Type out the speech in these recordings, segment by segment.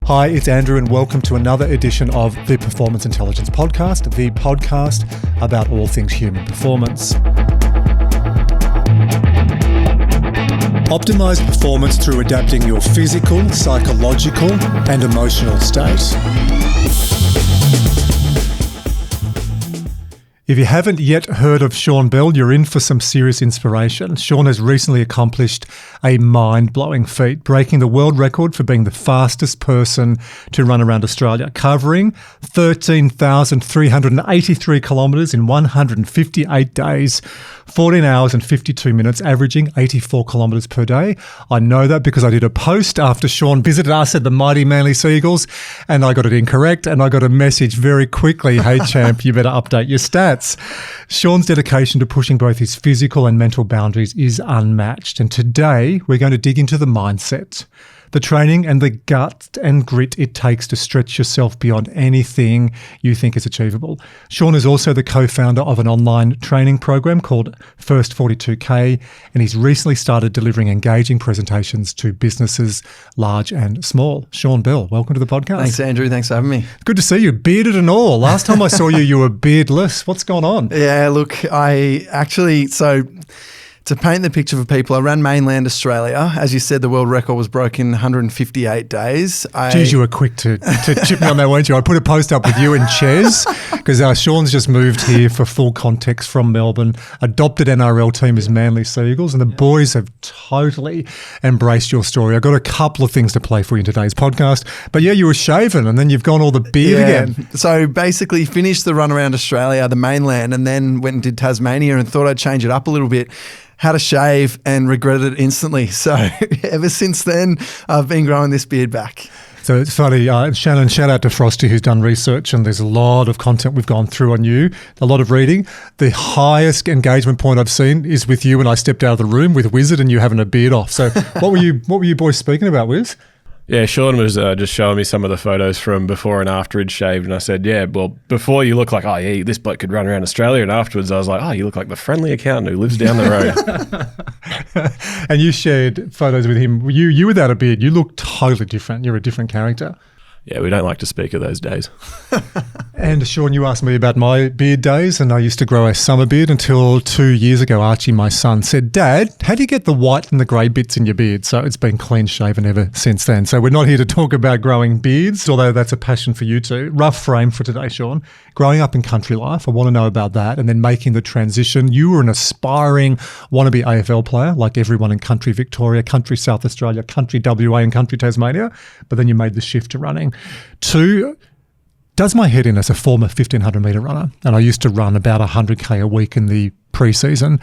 Hi, it's Andrew and welcome to another edition of the Performance Intelligence Podcast, the podcast about all things human performance. Optimize performance through adapting your physical, psychological, and emotional state. If you haven't yet heard of Sean Bell, you're in for some serious inspiration. Sean has recently accomplished a mind-blowing feat, breaking the world record for being the fastest person to run around Australia, covering 13,383 kilometres in 158 days, 14 hours and 52 minutes, averaging 84 kilometres per day. I know that because I did a post after Sean visited us at the mighty Manly Seagulls, and I got it incorrect, and I got a message very quickly, hey champ, you better update your stats. Sean's dedication to pushing both his physical and mental boundaries is unmatched. And today we're going to dig into the mindset, the training and the gut and grit it takes to stretch yourself beyond anything you think is achievable. Sean is also the co-founder of an online training program called First 42K, and he's recently started delivering engaging presentations to businesses large and small. Sean Bell, welcome to the podcast. Thanks, Andrew. Thanks for having me. Good to see you, bearded and all. Last time I saw you, you were beardless. What's going on? Yeah, look, to paint the picture for people, I ran mainland Australia. As you said, the world record was broken in 158 days. Geez, you were quick to chip me on that, weren't you? I put a post up with you and Jase because Sean's just moved here for full context from Melbourne, adopted NRL team as Manly Seagulls, and the boys have totally embraced your story. I've got a couple of things to play for you in today's podcast. But yeah, you were shaven and then you've gone all the beard again. So basically finished the run around Australia, the mainland, and then went and did Tasmania and thought I'd change it up a little bit. Had a shave and regretted it instantly. So ever since then, I've been growing this beard back. So it's funny, Shannon, shout out to Frosty who's done research, and there's a lot of content we've gone through on you, a lot of reading. The highest engagement point I've seen is with you when I stepped out of the room with Wizard and you having a beard off. So what were you boys speaking about, Wiz? Yeah, Sean was just showing me some of the photos from before and after he'd shaved, and I said, yeah, well, before you look like, oh yeah, this bloke could run around Australia, and afterwards I was like, oh, you look like the friendly accountant who lives down the road. And you shared photos with him. You without a beard, you look totally different. You're a different character. Yeah, we don't like to speak of those days. And Sean, you asked me about my beard days, and I used to grow a summer beard until 2 years ago. Archie, my son, said, Dad, how do you get the white and the grey bits in your beard? So it's been clean shaven ever since then. So we're not here to talk about growing beards, although that's a passion for you too. Rough frame for today, Sean. Growing up in country life, I want to know about that, and then making the transition. You were an aspiring wannabe AFL player, like everyone in country Victoria, country South Australia, country WA and country Tasmania, but then you made the shift to running. 2, does my head in as a former 1,500 metre runner, and I used to run about 100K a week in the pre-season,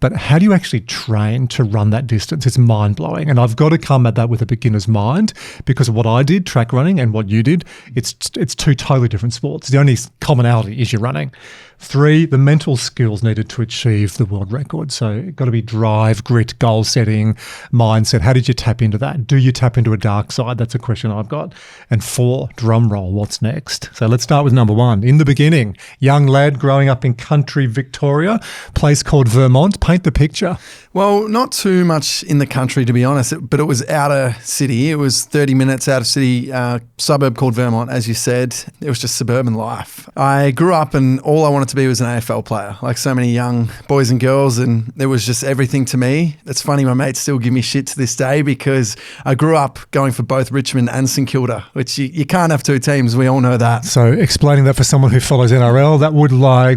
but how do you actually train to run that distance? It's mind-blowing, and I've got to come at that with a beginner's mind because of what I did, track running, and what you did. It's two totally different sports. The only commonality is you're running. 3, the mental skills needed to achieve the world record. So it's got to be drive, grit, goal setting, mindset. How did you tap into that? Do you tap into a dark side? That's a question I've got. And 4, drum roll, what's next? So let's start with number 1. In the beginning, young lad growing up in country Victoria, place called Vermont. Paint the picture. Well, not too much in the country, to be honest, but it was outer city. It was 30 minutes out of city, suburb called Vermont, as you said. It was just suburban life. I grew up and all I wanted to be was an AFL player, like so many young boys and girls, and it was just everything to me. It's funny, my mates still give me shit to this day because I grew up going for both Richmond and St Kilda, which you can't have two teams. We all know that. So explaining that for someone who follows NRL, that would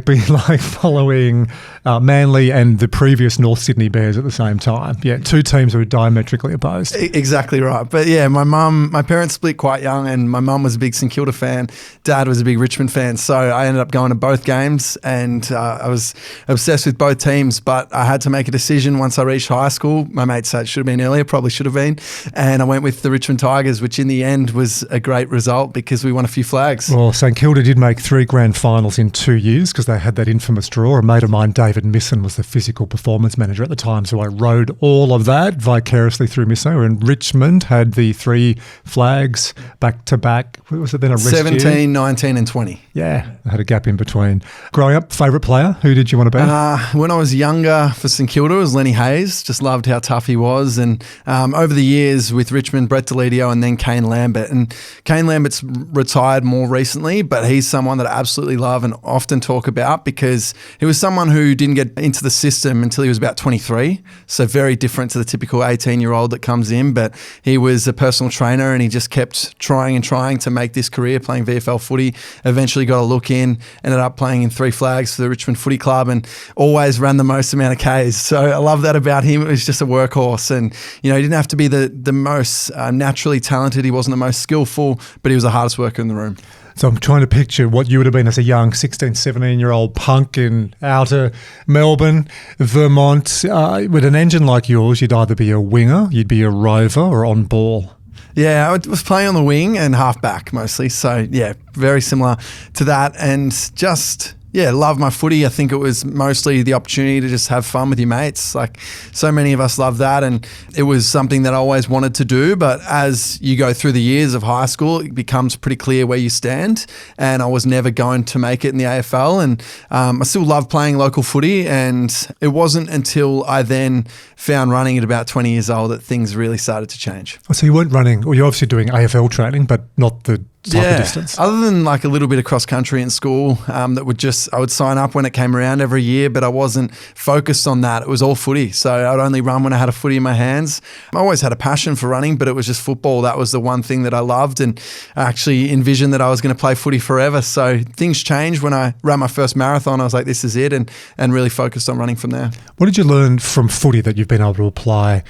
be like following Manly and the previous North Sydney Bears at the same time. Yeah, two teams were diametrically opposed. Exactly right. But yeah, my parents split quite young, and my mum was a big St Kilda fan. Dad was a big Richmond fan. So I ended up going to both games, and I was obsessed with both teams, but I had to make a decision once I reached high school. My mate said it should have been earlier, probably should have been. And I went with the Richmond Tigers, which in the end was a great result because we won a few flags. Well, St Kilda did make 3 grand finals in 2 years because they had that infamous draw. A mate of mine, David Misson, was the physical performance manager at the time. So I rode all of that vicariously through Misso. We were in Richmond, had the 3 flags back to back. What was it then? A rest 17, year? 19 and 20. Yeah, I had a gap in between. Growing up, favourite player? Who did you want to be? When I was younger for St Kilda, it was Lenny Hayes. Just loved how tough he was. And over the years with Richmond, Brett Deledio and then Kane Lambert. And Kane Lambert's retired more recently, but he's someone that I absolutely love and often talk about because he was someone who didn't get into the system until he was about 23. So very different to the typical 18-year-old that comes in. But he was a personal trainer and he just kept trying and trying to make this career playing VFL footy. Eventually got a look in, ended up playing in 3 flags for the Richmond Footy Club and always ran the most amount of Ks. So I love that about him. It was just a workhorse and, he didn't have to be the most naturally talented. He wasn't the most skillful, but he was the hardest worker in the room. So I'm trying to picture what you would have been as a young 16, 17-year-old punk in outer Melbourne, Vermont. With an engine like yours, you'd either be a winger, you'd be a rover or on ball. Yeah, I was playing on the wing and half back mostly. So, yeah, very similar to that. And just, love my footy. I think it was mostly the opportunity to just have fun with your mates. Like so many of us love that. And it was something that I always wanted to do. But as you go through the years of high school, it becomes pretty clear where you stand. And I was never going to make it in the AFL. And I still love playing local footy. And it wasn't until I then found running at about 20 years old that things really started to change. So you weren't running, or you're obviously doing AFL training, but not the type of distance. Other than like a little bit of cross country in school, I would sign up when it came around every year, but I wasn't focused on that. It was all footy. So I'd only run when I had a footy in my hands. I always had a passion for running, but it was just football. That was the one thing that I loved. And I actually envisioned that I was going to play footy forever. So things changed when I ran my first marathon. I was like, this is it. And really focused on running from there. What did you learn from footy that you've been able to apply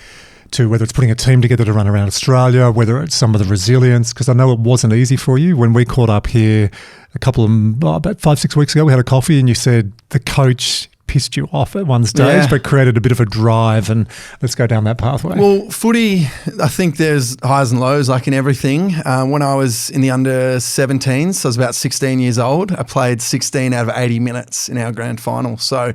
to whether it's putting a team together to run around Australia, whether it's some of the resilience? Because I know it wasn't easy for you. When we caught up here about 5-6 weeks ago, we had a coffee and you said the coach pissed you off at one stage, but created a bit of a drive, and let's go down that pathway. Well, footy, I think there's highs and lows like in everything. When I was in the under 17s, so I was about 16 years old, I played 16 out of 80 minutes in our grand final. So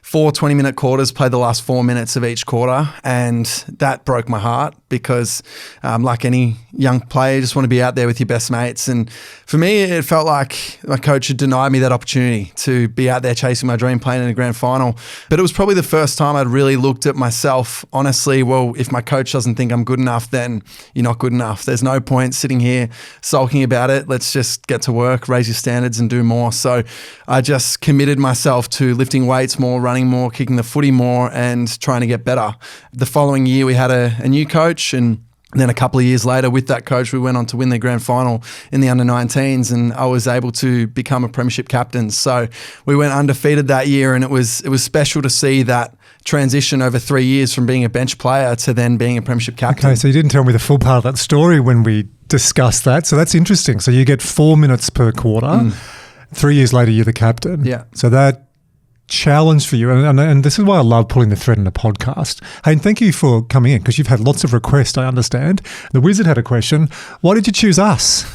4 20-minute quarters, played the last 4 minutes of each quarter, and that broke my heart because like any young player, you just want to be out there with your best mates. And for me, it felt like my coach had denied me that opportunity to be out there chasing my dream, playing in a grand final. But it was probably the first time I'd really looked at myself honestly. Well, if my coach doesn't think I'm good enough, then you're not good enough. There's no point sitting here sulking about it. Let's just get to work, raise your standards and do more. So I just committed myself to lifting weights more, running more, kicking the footy more, and trying to get better. The following year, we had a new coach, and then a couple of years later with that coach, we went on to win the grand final in the under-19s, and I was able to become a premiership captain. So we went undefeated that year, and it was special to see that transition over 3 years from being a bench player to then being a premiership captain. Okay, so you didn't tell me the full part of that story when we discussed that. So that's interesting. So you get 4 minutes per quarter. 3 years later, you're the captain. Yeah. So that challenge for you, and this is why I love pulling the thread in a podcast. Hey, and thank you for coming in because you've had lots of requests, I understand. The Wizard had a question. Why did you choose us?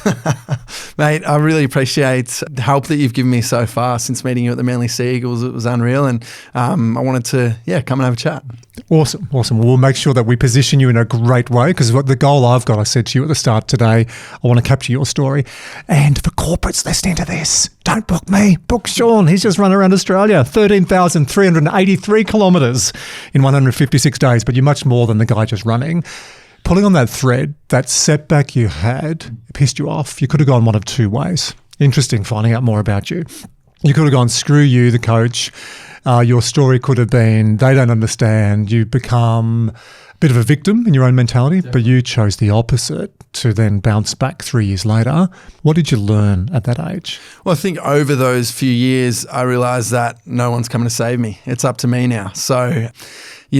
Mate, I really appreciate the help that you've given me so far since meeting you at the Manly Sea Eagles. It was unreal, and I wanted to come and have a chat. Awesome. We'll make sure that we position you in a great way because what the goal I've got, I said to you at the start today, I want to capture your story. And for corporates listening to this, don't book me, book Sean. He's just run around Australia, 13,383 kilometres in 156 days, but you're much more than the guy just running. Pulling on that thread, that setback you had pissed you off. You could have gone one of 2 ways. Interesting finding out more about you. You could have gone, screw you, the coach. Your story could have been, they don't understand. You become a bit of a victim in your own mentality, but you chose the opposite to then bounce back 3 years later. What did you learn at that age? Well, I think over those few years, I realised that no one's coming to save me. It's up to me now. So,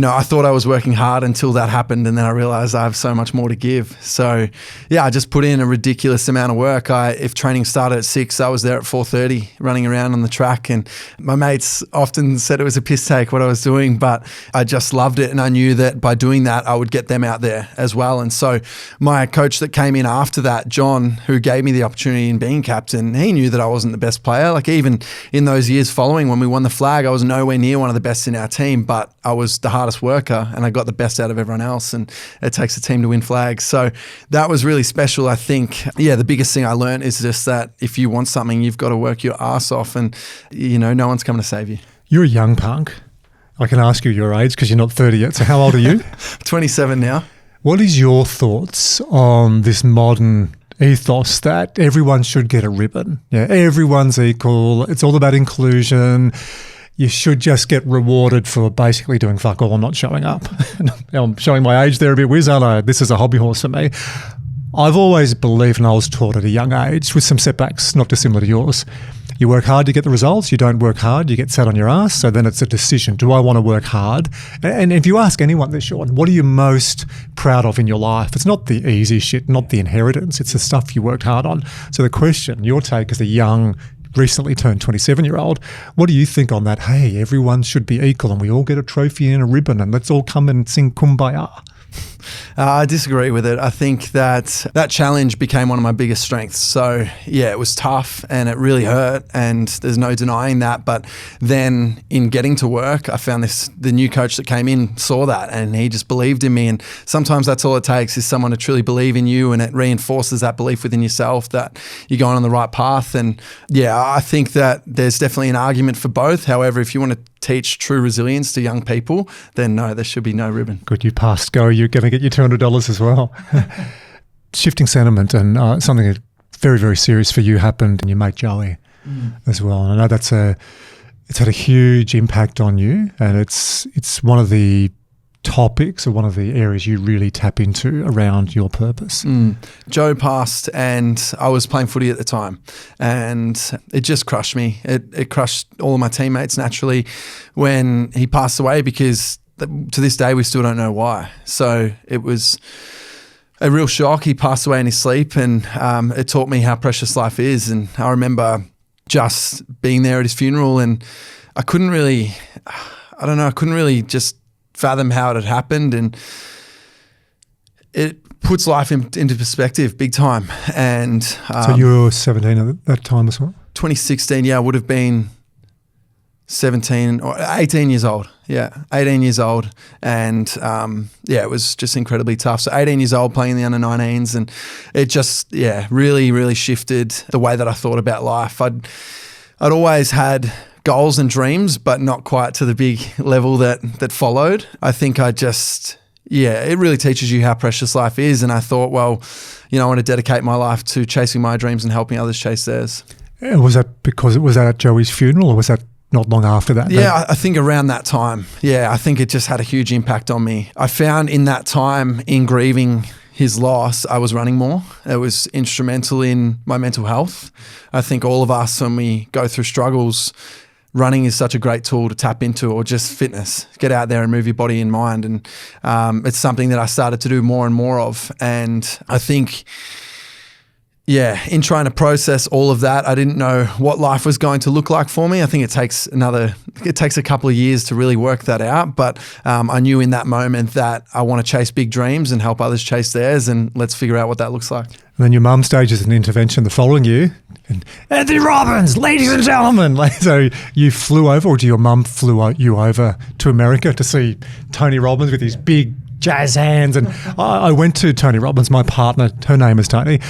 I thought I was working hard until that happened, and then I realized I have so much more to give. So I just put in a ridiculous amount of work. If training started at 6, I was there at 4:30 running around on the track, and my mates often said it was a piss take what I was doing, but I just loved it, and I knew that by doing that I would get them out there as well. And so my coach that came in after that, John, who gave me the opportunity in being captain, he knew that I wasn't the best player. Like even in those years following when we won the flag, I was nowhere near one of the best in our team, but I was the hardest worker and I got the best out of everyone else, and it takes a team to win flags. So that was really special. I think, the biggest thing I learned is just that if you want something, you've got to work your ass off, and no one's coming to save you. You're a young punk. I can ask you your age because you're not 30 yet. So how old are you? 27 now. What is your thoughts on this modern ethos that everyone should get a ribbon? Yeah, everyone's equal. It's all about inclusion. You should just get rewarded for basically doing fuck all and not showing up. I'm showing my age there a bit, Wiz, aren't I? This is a hobby horse for me. I've always believed, and I was taught at a young age with some setbacks, not dissimilar to yours. You work hard to get the results. You don't work hard, you get sat on your ass. So then it's a decision. Do I want to work hard? And if you ask anyone this, Sean, what are you most proud of in your life? It's not the easy shit, not the inheritance. It's the stuff you worked hard on. So the question, your take as a young, recently turned 27-year-old, what do you think on that? Hey, everyone should be equal and we all get a trophy and a ribbon and let's all come and sing Kumbaya. I disagree with it. I think that challenge became one of my biggest strengths. So it was tough and it really hurt, and there's no denying that. But then in getting to work, I found the new coach that came in saw that and he just believed in me. And sometimes that's all it takes is someone to truly believe in you, and it reinforces that belief within yourself that you're going on the right path. And I think that there's definitely an argument for both. However, if you want to teach true resilience to young people, then no, there should be no ribbon. Good, you passed go. You're going to get your $200 as well. Shifting sentiment, and something very, very serious for you happened and your mate Joey as well. And I know it's had a huge impact on you, and it's one of the topics or one of the areas you really tap into around your purpose. Joe passed and I was playing footy at the time, and it just crushed me. It crushed all of my teammates naturally when he passed away, because to this day we still don't know why. So it was a real shock. He passed away in his sleep, and it taught me how precious life is. And I remember just being there at his funeral, and I couldn't really just fathom how it had happened, and it puts life into perspective big time. And so you were 17 at that time as well? 2016, I would have been 17 or 18 years old. 18 years old. And it was just incredibly tough. So 18 years old playing in the under-19s, and it just, really, really shifted the way that I thought about life. I'd always had goals and dreams, but not quite to the big level that followed. I think it really teaches you how precious life is. And I thought, I want to dedicate my life to chasing my dreams and helping others chase theirs. Was that because it was at Joey's funeral, or was that not long after that? I think around that time. I think it just had a huge impact on me. I found in that time, in grieving his loss, I was running more. It was instrumental in my mental health. I think all of us, when we go through struggles, running is such a great tool to tap into, or just fitness. Get out there and move your body and mind. And it's something that I started to do more and more of. And I think, in trying to process all of that, I didn't know what life was going to look like for me. I think it takes a couple of years to really work that out. But I knew in that moment that I want to chase big dreams and help others chase theirs, and let's figure out what that looks like. And then your mum stages an intervention the following year. And Tony Robbins, ladies and gentlemen. So you flew over, or your mum flew you over to America to see Tony Robbins with his big jazz hands? And I went to Tony Robbins, my partner, her name is Tony.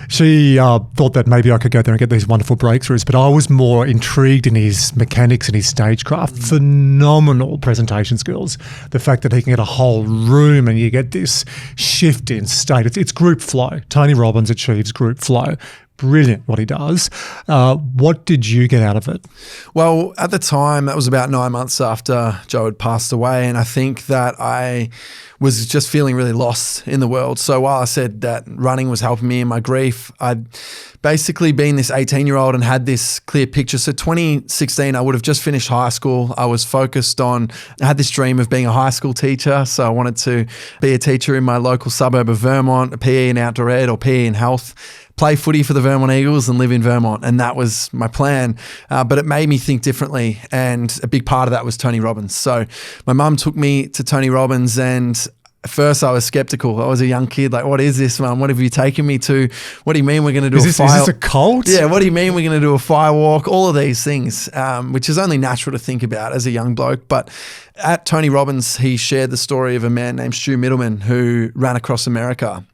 She thought that maybe I could go there and get these wonderful breakthroughs, but I was more intrigued in his mechanics and his stagecraft. Phenomenal presentation skills. The fact that he can get a whole room and you get this shift in state. It's group flow. Tony Robbins achieves group flow. Brilliant what he does. What did you get out of it? Well, at the time, that was about 9 months after Joe had passed away, and I think that I was just feeling really lost in the world. So while I said that running was helping me in my grief, life. I'd basically been this 18-year-old and had this clear picture. So 2016, I would have just finished high school. I was focused on, I had this dream of being a high school teacher. So I wanted to be a teacher in my local suburb of Vermont, a PE in outdoor ed or PE in health, play footy for the Vermont Eagles and live in Vermont. And that was my plan. But it made me think differently. And a big part of that was Tony Robbins. So my mum took me to Tony Robbins, and at first I was skeptical. I was a young kid. Like, what is this, Mum? What have you taken me to? What do you mean we're going to do Is this a cult? Yeah. What do you mean we're going to do a fire walk? All of these things, which is only natural to think about as a young bloke. But at Tony Robbins, he shared the story of a man named Stu Middleman who ran across America.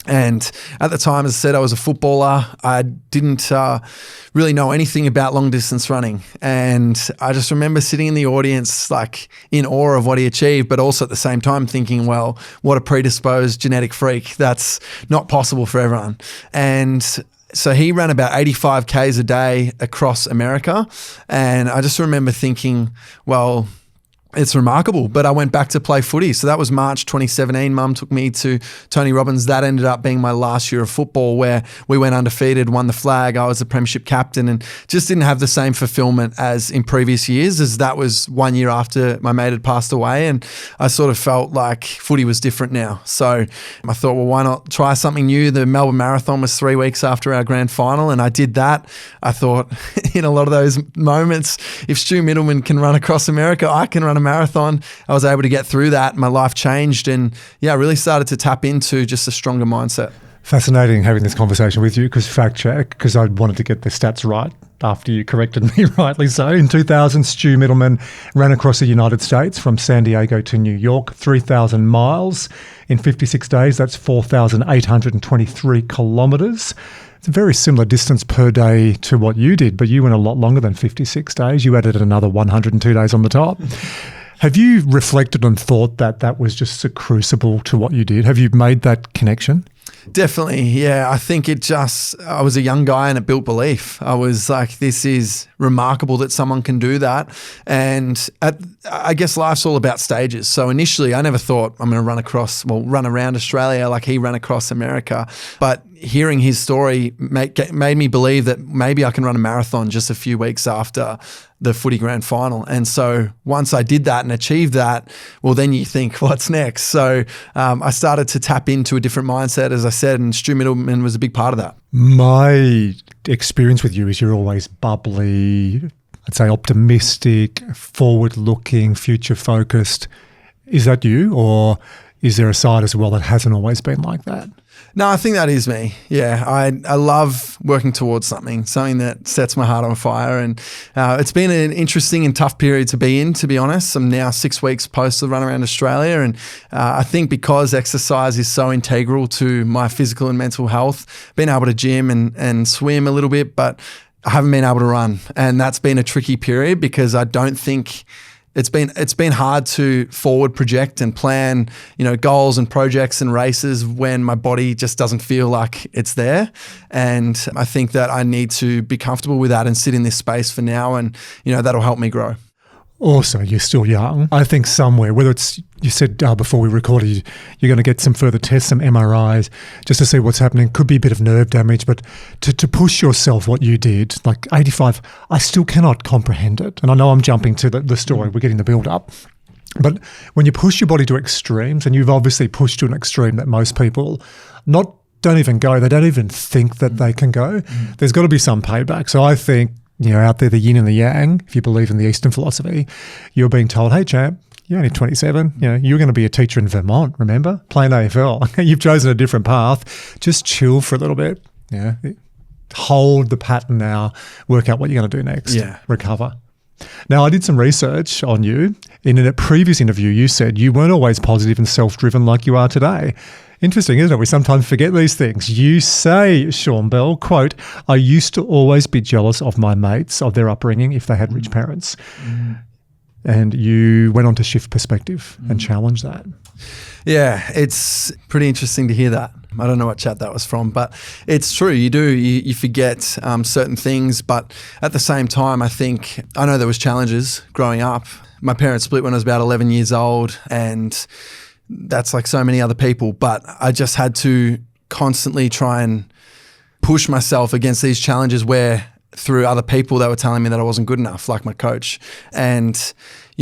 And at the time, as I said, I was a footballer. I didn't really know anything about long distance running. And I just remember sitting in the audience, like in awe of what he achieved, but also at the same time thinking, well, what a predisposed genetic freak. That's not possible for everyone. And so he ran about 85 Ks a day across America. And I just remember thinking, well, it's remarkable, but I went back to play footy. So that was March 2017. Mum took me to Tony Robbins. That ended up being my last year of football, where we went undefeated, won the flag. I was the premiership captain, and just didn't have the same fulfillment as in previous years, as that was 1 year after my mate had passed away. And I sort of felt like footy was different now. So I thought, well, why not try something new? The Melbourne Marathon was 3 weeks after our grand final, and I did that. I thought in a lot of those moments, if Stu Middleman can run across America, I can run a marathon. I was able to get through that. My life changed, and I really started to tap into just a stronger mindset. Fascinating having this conversation with you, because fact check, because I wanted to get the stats right after you corrected me rightly so. In 2000, Stu Middleman ran across the United States from San Diego to New York, 3,000 miles in 56 days. That's 4,823 kilometres. It's a very similar distance per day to what you did, but you went a lot longer than 56 days. You added another 102 days on the top. Have you reflected and thought that that was just a crucible to what you did? Have you made that connection? Definitely, yeah. I think I was a young guy and it built belief. I was like, this is remarkable that someone can do that. And I guess life's all about stages. So initially I never thought I'm going to run around Australia like he ran across America. But hearing his story made me believe that maybe I can run a marathon just a few weeks after the footy grand final. And so once I did that and achieved that, well, then you think, what's next? So I started to tap into a different mindset, as I said, and Stu Middleman was a big part of that. My experience with you is you're always bubbly, I'd say optimistic, forward-looking, future-focused. Is that you, or is there a side as well that hasn't always been like that? No, I think that is me. Yeah, I love working towards something that sets my heart on fire. And it's been an interesting and tough period to be in, to be honest. I'm now 6 weeks post the run around Australia. And I think because exercise is so integral to my physical and mental health, being able to gym and swim a little bit, but I haven't been able to run. And that's been a tricky period because I don't think... It's been hard to forward project and plan, goals and projects and races when my body just doesn't feel like it's there. And I think that I need to be comfortable with that and sit in this space for now, and that'll help me grow. Also, you're still young. I think somewhere, whether it's, you said before we recorded, you're going to get some further tests, some MRIs, just to see what's happening. Could be a bit of nerve damage, but to push yourself what you did, like 85, I still cannot comprehend it. And I know I'm jumping to the story, we're getting the build up. But when you push your body to extremes, and you've obviously pushed to an extreme that most people don't even go, they don't even think that they can go, there's got to be some payback. So I think, out there, the yin and the yang, if you believe in the Eastern philosophy, you're being told, hey, champ, you're only 27. You're going to be a teacher in Vermont, remember? Playing AFL. You've chosen a different path. Just chill for a little bit. Hold the pattern now. Work out what you're going to do next. Recover. Now, I did some research on you. In a previous interview, you said you weren't always positive and self-driven like you are today. Interesting, isn't it? We sometimes forget these things. You say, Sean Bell, quote, I used to always be jealous of my mates, of their upbringing, if they had rich parents. And you went on to shift perspective and challenge that. Yeah, it's pretty interesting to hear that. I don't know what chat that was from, but it's true. You do. You forget certain things, but at the same time, I know there was challenges growing up. My parents split when I was about 11 years old, and that's like so many other people, but I just had to constantly try and push myself against these challenges where through other people that were telling me that I wasn't good enough, like my coach. And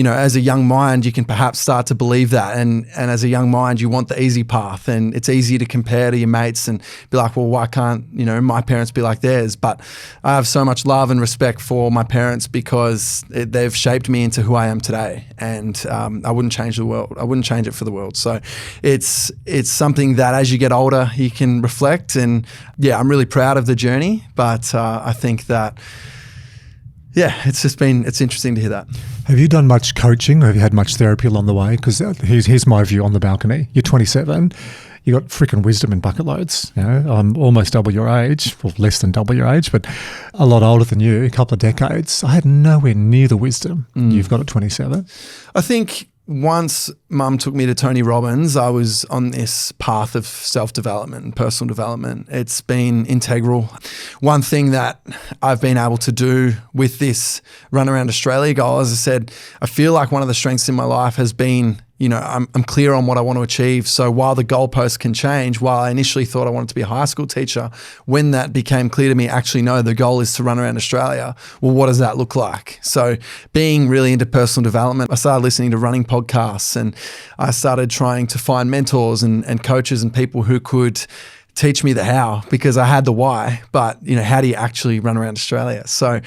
as a young mind, you can perhaps start to believe that. And as a young mind, you want the easy path, and it's easy to compare to your mates and be like, well, why can't, my parents be like theirs? But I have so much love and respect for my parents because they've shaped me into who I am today. And I wouldn't change the world. I wouldn't change it for the world. So it's something that as you get older, you can reflect. And yeah, I'm really proud of the journey, but I think that, it's interesting to hear that. Have you done much coaching? Or have you had much therapy along the way? Because here's my view on the balcony. You're 27. You got freaking wisdom in bucket loads. I'm almost double your age, well, less than double your age, but a lot older than you, a couple of decades. I had nowhere near the wisdom you've got at 27. I think once Mum took me to Tony Robbins, I was on this path of self-development and personal development. It's been integral. One thing that I've been able to do with this Run Around Australia goal, as I said, I feel like one of the strengths in my life has been, I'm clear on what I want to achieve. So while the goalposts can change, while I initially thought I wanted to be a high school teacher, when that became clear to me, actually, no, the goal is to run around Australia. Well, what does that look like? So being really into personal development, I started listening to running podcasts, and I started trying to find mentors and coaches and people who could teach me the how, because I had the why, but how do you actually run around Australia? So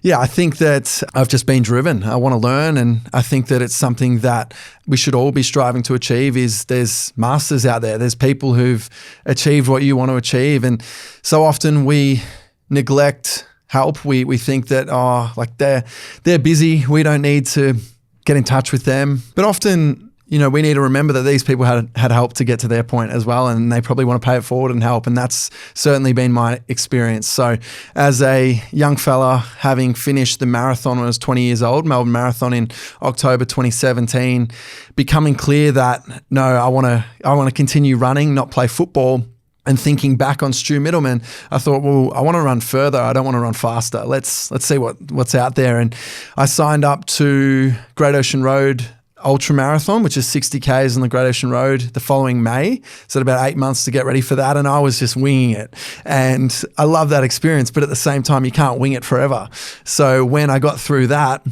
yeah, I think that I've just been driven. I want to learn, and I think that it's something that we should all be striving to achieve. Is there's masters out there, there's people who've achieved what you want to achieve, and so often we neglect help. We think that they're busy, we don't need to get in touch with them, but often we need to remember that these people had help to get to their point as well, and they probably want to pay it forward and help. And that's certainly been my experience. So as a young fella, having finished the marathon when I was 20 years old, Melbourne Marathon in October 2017, becoming clear that, no, I want to continue running, not play football. And thinking back on Stu Middleman, I thought, well, I want to run further. I don't want to run faster. Let's see what's out there. And I signed up to Great Ocean Road ultra marathon, which is 60 Ks on the Great Ocean Road, the following May. So about 8 months to get ready for that. And I was just winging it. And I love that experience, but at the same time, you can't wing it forever. So when I got through that,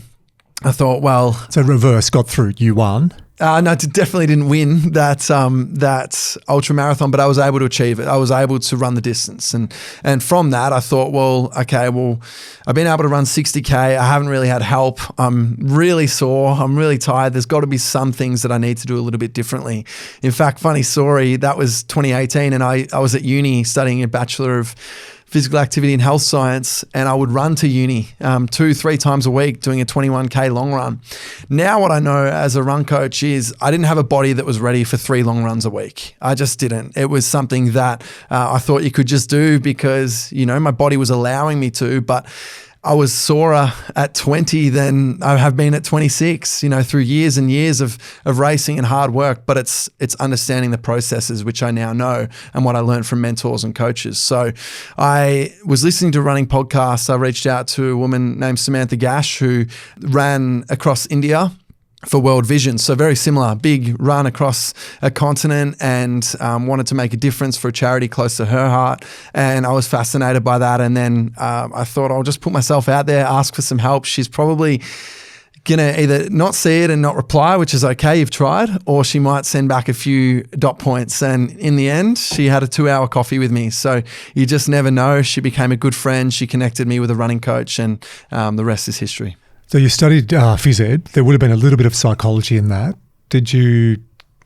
I thought, well. So reverse, got through, you won. No, definitely didn't win that ultra marathon, but I was able to achieve it. I was able to run the distance, and from that, I thought, well, okay, I've been able to run 60K. I haven't really had help. I'm really sore. I'm really tired. There's got to be some things that I need to do a little bit differently. In fact, funny story, that was 2018, and I was at uni studying a Bachelor of Physical Activity and Health Science, and I would run to uni 2-3 times a week doing a 21K long run. Now what I know as a run coach is I didn't have a body that was ready for 3 long runs a week. I just didn't. It was something that I thought you could just do because, my body was allowing me to, but I was sorer at 20 than I have been at 26, through years and years of racing and hard work. But it's understanding the processes, which I now know, and what I learned from mentors and coaches. So I was listening to running podcasts. I reached out to a woman named Samantha Gash, who ran across India for World Vision. So very similar, big run across a continent, and wanted to make a difference for a charity close to her heart. And I was fascinated by that. And then I thought I'll just put myself out there, ask for some help. She's probably going to either not see it and not reply, which is okay, you've tried, or she might send back a few dot points. And in the end, she had a 2-hour coffee with me. So you just never know. She became a good friend. She connected me with a running coach, and the rest is history. So you studied phys ed. There would have been a little bit of psychology in that. Did you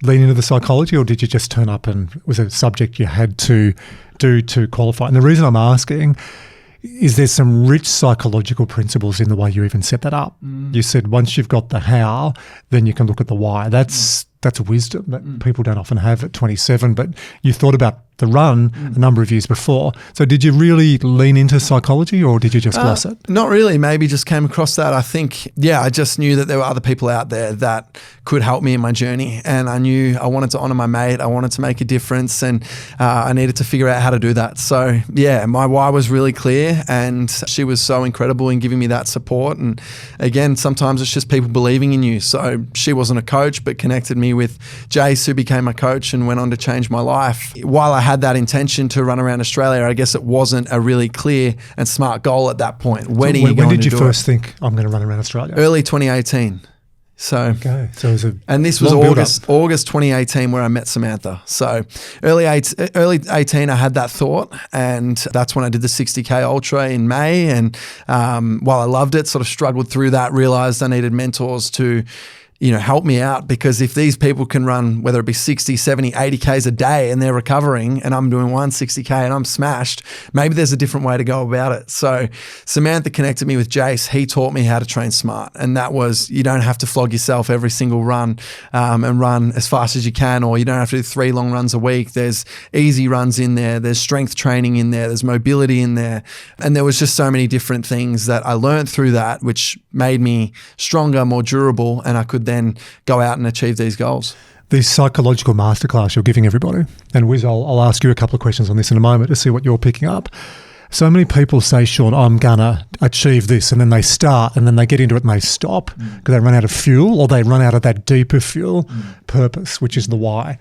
lean into the psychology, or did you just turn up and it was a subject you had to do to qualify? And the reason I'm asking is there's some rich psychological principles in the way you even set that up. You said once you've got the how, then you can look at the why. That's wisdom that people don't often have at 27, but you thought about the run a number of years before. So did you really lean into psychology, or did you just gloss it? Not really. Maybe just came across that. I think, I just knew that there were other people out there that could help me in my journey. And I knew I wanted to honor my mate. I wanted to make a difference, and I needed to figure out how to do that. So my why was really clear, and she was so incredible in giving me that support. And again, sometimes it's just people believing in you. So she wasn't a coach, but connected me with Jase, who became my coach and went on to change my life. While I had that intention to run around Australia, I guess it wasn't a really clear and smart goal at that point. When did you first think, I'm going to run around Australia? Early 2018. So, okay. So it was and this was August 2018 where I met Samantha. So early 18, I had that thought, and that's when I did the 60K Ultra in May. And while I loved it, sort of struggled through that, realized I needed mentors to help me out, because if these people can run, whether it be 60, 70, 80Ks a day and they're recovering, and I'm doing 160K and I'm smashed, maybe there's a different way to go about it. So Samantha connected me with Jase. He taught me how to train smart. And that was, you don't have to flog yourself every single run and run as fast as you can, or you don't have to do 3 long runs a week. There's easy runs in there. There's strength training in there. There's mobility in there. And there was just so many different things that I learned through that, which made me stronger, more durable, and I could then go out and achieve these goals. The psychological masterclass you're giving everybody, and Wiz, I'll ask you a couple of questions on this in a moment to see what you're picking up. So many people say, Sean, I'm gonna achieve this, and then they start and then they get into it and they stop because they run out of fuel, or they run out of that deeper fuel, purpose, which is the why.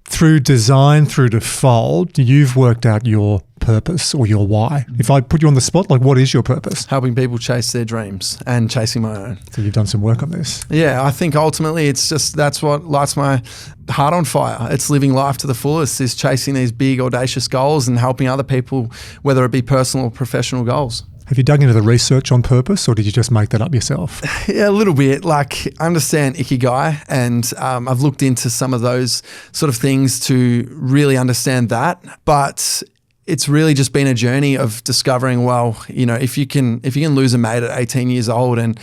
Through design, through default, you've worked out your purpose or your why. If I put you on the spot, what is your purpose? Helping people chase their dreams and chasing my own. So you've done some work on this. Yeah, I think ultimately it's just, that's what lights my heart on fire. It's living life to the fullest, is chasing these big, audacious goals and helping other people, whether it be personal or professional goals. Have you dug into the research on purpose, or did you just make that up yourself? Yeah, a little bit. Like, understand Ikigai, and I've looked into some of those sort of things to really understand that. But it's really just been a journey of discovering, well, if you can lose a mate at 18 years old and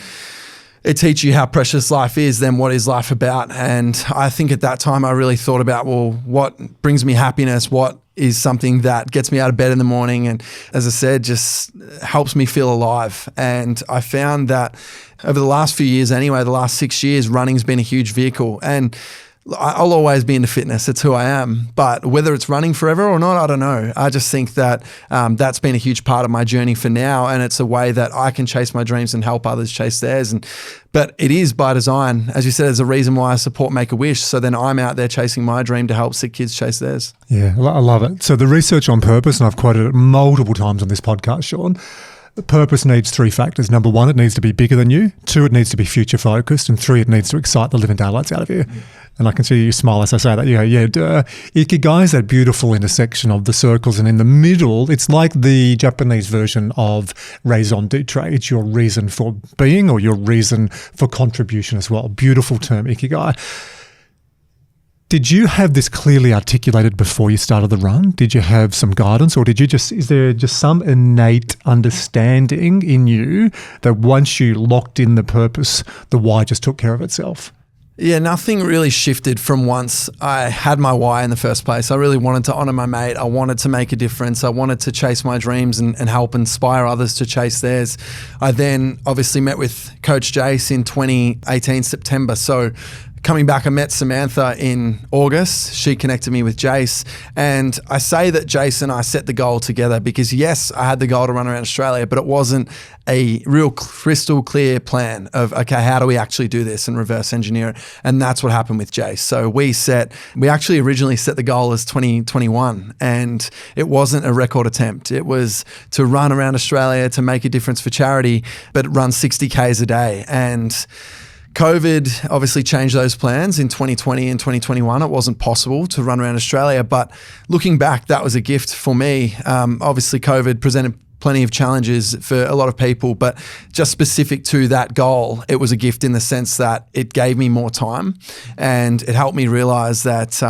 it teaches you how precious life is, then what is life about? And I think at that time I really thought about, well, what brings me happiness? What is something that gets me out of bed in the morning? And as I said, just helps me feel alive. And I found that over the last few years anyway, the last 6 years, running's been a huge vehicle. And I'll always be into fitness. It's who I am. But whether it's running forever or not, I don't know. I just think that that's been a huge part of my journey for now. And it's a way that I can chase my dreams and help others chase theirs. But it is by design. As you said, there's a reason why I support Make-A-Wish. So then I'm out there chasing my dream to help sick kids chase theirs. Yeah, I love it. So the research on purpose, and I've quoted it multiple times on this podcast, Sean, the purpose needs 3 factors. Number 1, it needs to be bigger than you. 2, it needs to be future focused. And 3, it needs to excite the living daylights out of you. And I can see you smile as I say that. You go, yeah, duh. Ikigai is that beautiful intersection of the circles, and in the middle, it's like the Japanese version of raison d'etre. It's your reason for being, or your reason for contribution as well. Beautiful term, Ikigai. Did you have this clearly articulated before you started the run? Did you have some guidance, or is there just some innate understanding in you that once you locked in the purpose, the why just took care of itself? Yeah, nothing really shifted from once I had my why in the first place. I really wanted to honor my mate. I wanted to make a difference. I wanted to chase my dreams and help inspire others to chase theirs. I then obviously met with Coach Jase in 2018, September. So coming back, I met Samantha in August. She connected me with Jase. And I say that Jase and I set the goal together because, yes, I had the goal to run around Australia, but it wasn't a real crystal clear plan of, okay, how do we actually do this and reverse engineer it? And that's what happened with Jase. So we actually originally set the goal as 2021, and it wasn't a record attempt. It was to run around Australia to make a difference for charity, but run 60Ks a day. And COVID obviously changed those plans in 2020 and 2021. It wasn't possible to run around Australia, but looking back, that was a gift for me. Obviously, COVID presented plenty of challenges for a lot of people, but just specific to that goal, it was a gift in the sense that it gave me more time and it helped me realize that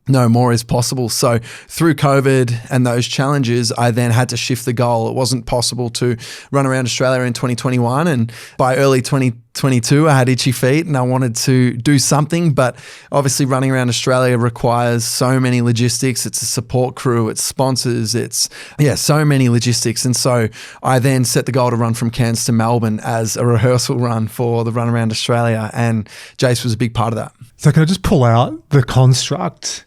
no, more is possible. So through COVID and those challenges, I then had to shift the goal. It wasn't possible to run around Australia in 2021. And by early 2022, I had itchy feet and I wanted to do something. But obviously running around Australia requires so many logistics. It's a support crew, it's sponsors, so many logistics. And so I then set the goal to run from Cairns to Melbourne as a rehearsal run for the run around Australia. And Jase was a big part of that. So can I just pull out the construct?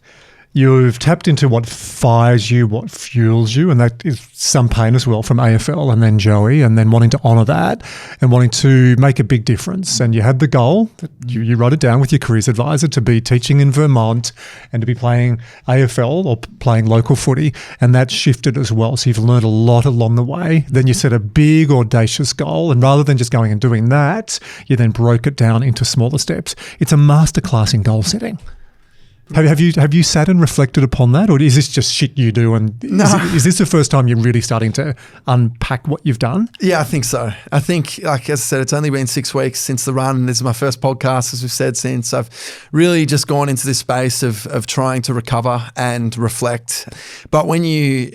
You've tapped into what fires you, what fuels you, and that is some pain as well from AFL and then Joey, and then wanting to honour that and wanting to make a big difference. And you had the goal, that you wrote it down with your careers advisor, to be teaching in Vermont and to be playing AFL or playing local footy, and that shifted as well. So you've learned a lot along the way. Then you set a big, audacious goal, and rather than just going and doing that, you then broke it down into smaller steps. It's a masterclass in goal setting. Have you sat and reflected upon that, or is this just shit you do? And is this the first time you're really starting to unpack what you've done? Yeah, I think so. I think, like as I said, it's only been 6 weeks since the run. This is my first podcast, as we've said, since. I've really just gone into this space of trying to recover and reflect. But when you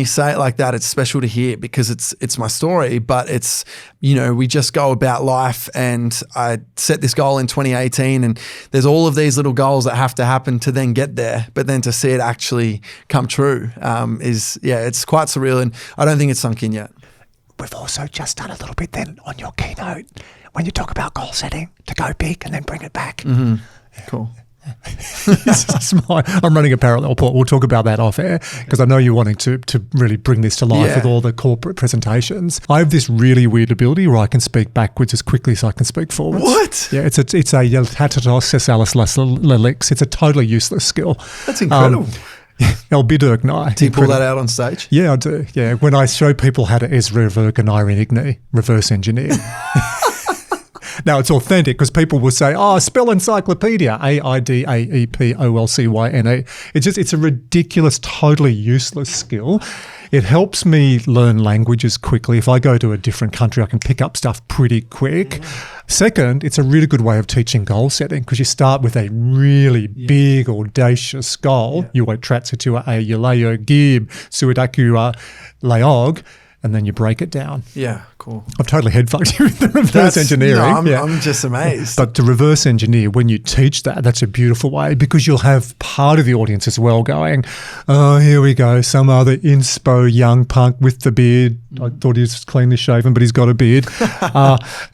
say it like that, it's special to hear because it's my story, but it's, we just go about life, and I set this goal in 2018, and there's all of these little goals that have to happen to then get there, but then to see it actually come true it's quite surreal, and I don't think it's sunk in yet. We've also just done a little bit then on your keynote when you talk about goal setting, to go big and then bring it back. Mm-hmm. Cool. I'm running a parallel, Paul. We'll talk about that off air because I know you're wanting to really bring this to life with all the corporate presentations. I have this really weird ability where I can speak backwards as quickly as I can speak forwards. What? Yeah, it's a hatatos esalis lelix. It's a totally useless skill. That's incredible. Elbidergnai. Do you pull that out on stage? Yeah, I do. Yeah, when I show people how to reverse engineer. Now, it's authentic because people will say, spell encyclopedia, AIDAEPOLCYNE. It's a ridiculous, totally useless skill. It helps me learn languages quickly. If I go to a different country, I can pick up stuff pretty quick. Second, it's a really good way of teaching goal setting because you start with a really big, audacious goal. You tratsitua a yulayo gib suidakua laog, and then you break it down. Yeah, cool. I've totally head-fucked you with the reverse engineering. I'm just amazed. But to reverse engineer, when you teach that, that's a beautiful way because you'll have part of the audience as well going, here we go, some other inspo young punk with the beard. I thought he was cleanly shaven, but he's got a beard.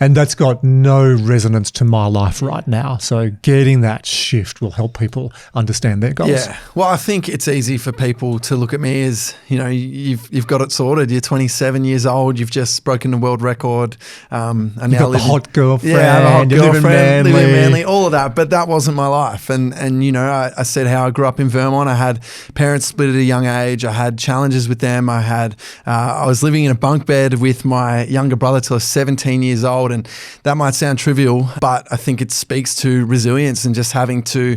And that's got no resonance to my life right now. So getting that shift will help people understand their goals. Yeah. Well, I think it's easy for people to look at me as, you've got it sorted. You're 27 years old. You've just broken the world record. You've got the hot girlfriend. Yeah, I have a hot girlfriend, live in Manly, all of that. But that wasn't my life. And I said how I grew up in Vermont. I had parents split at a young age. I had challenges with them. I was living in a bunk bed with my younger brother till I was 17 years old. And that might sound trivial, but I think it speaks to resilience and just having to,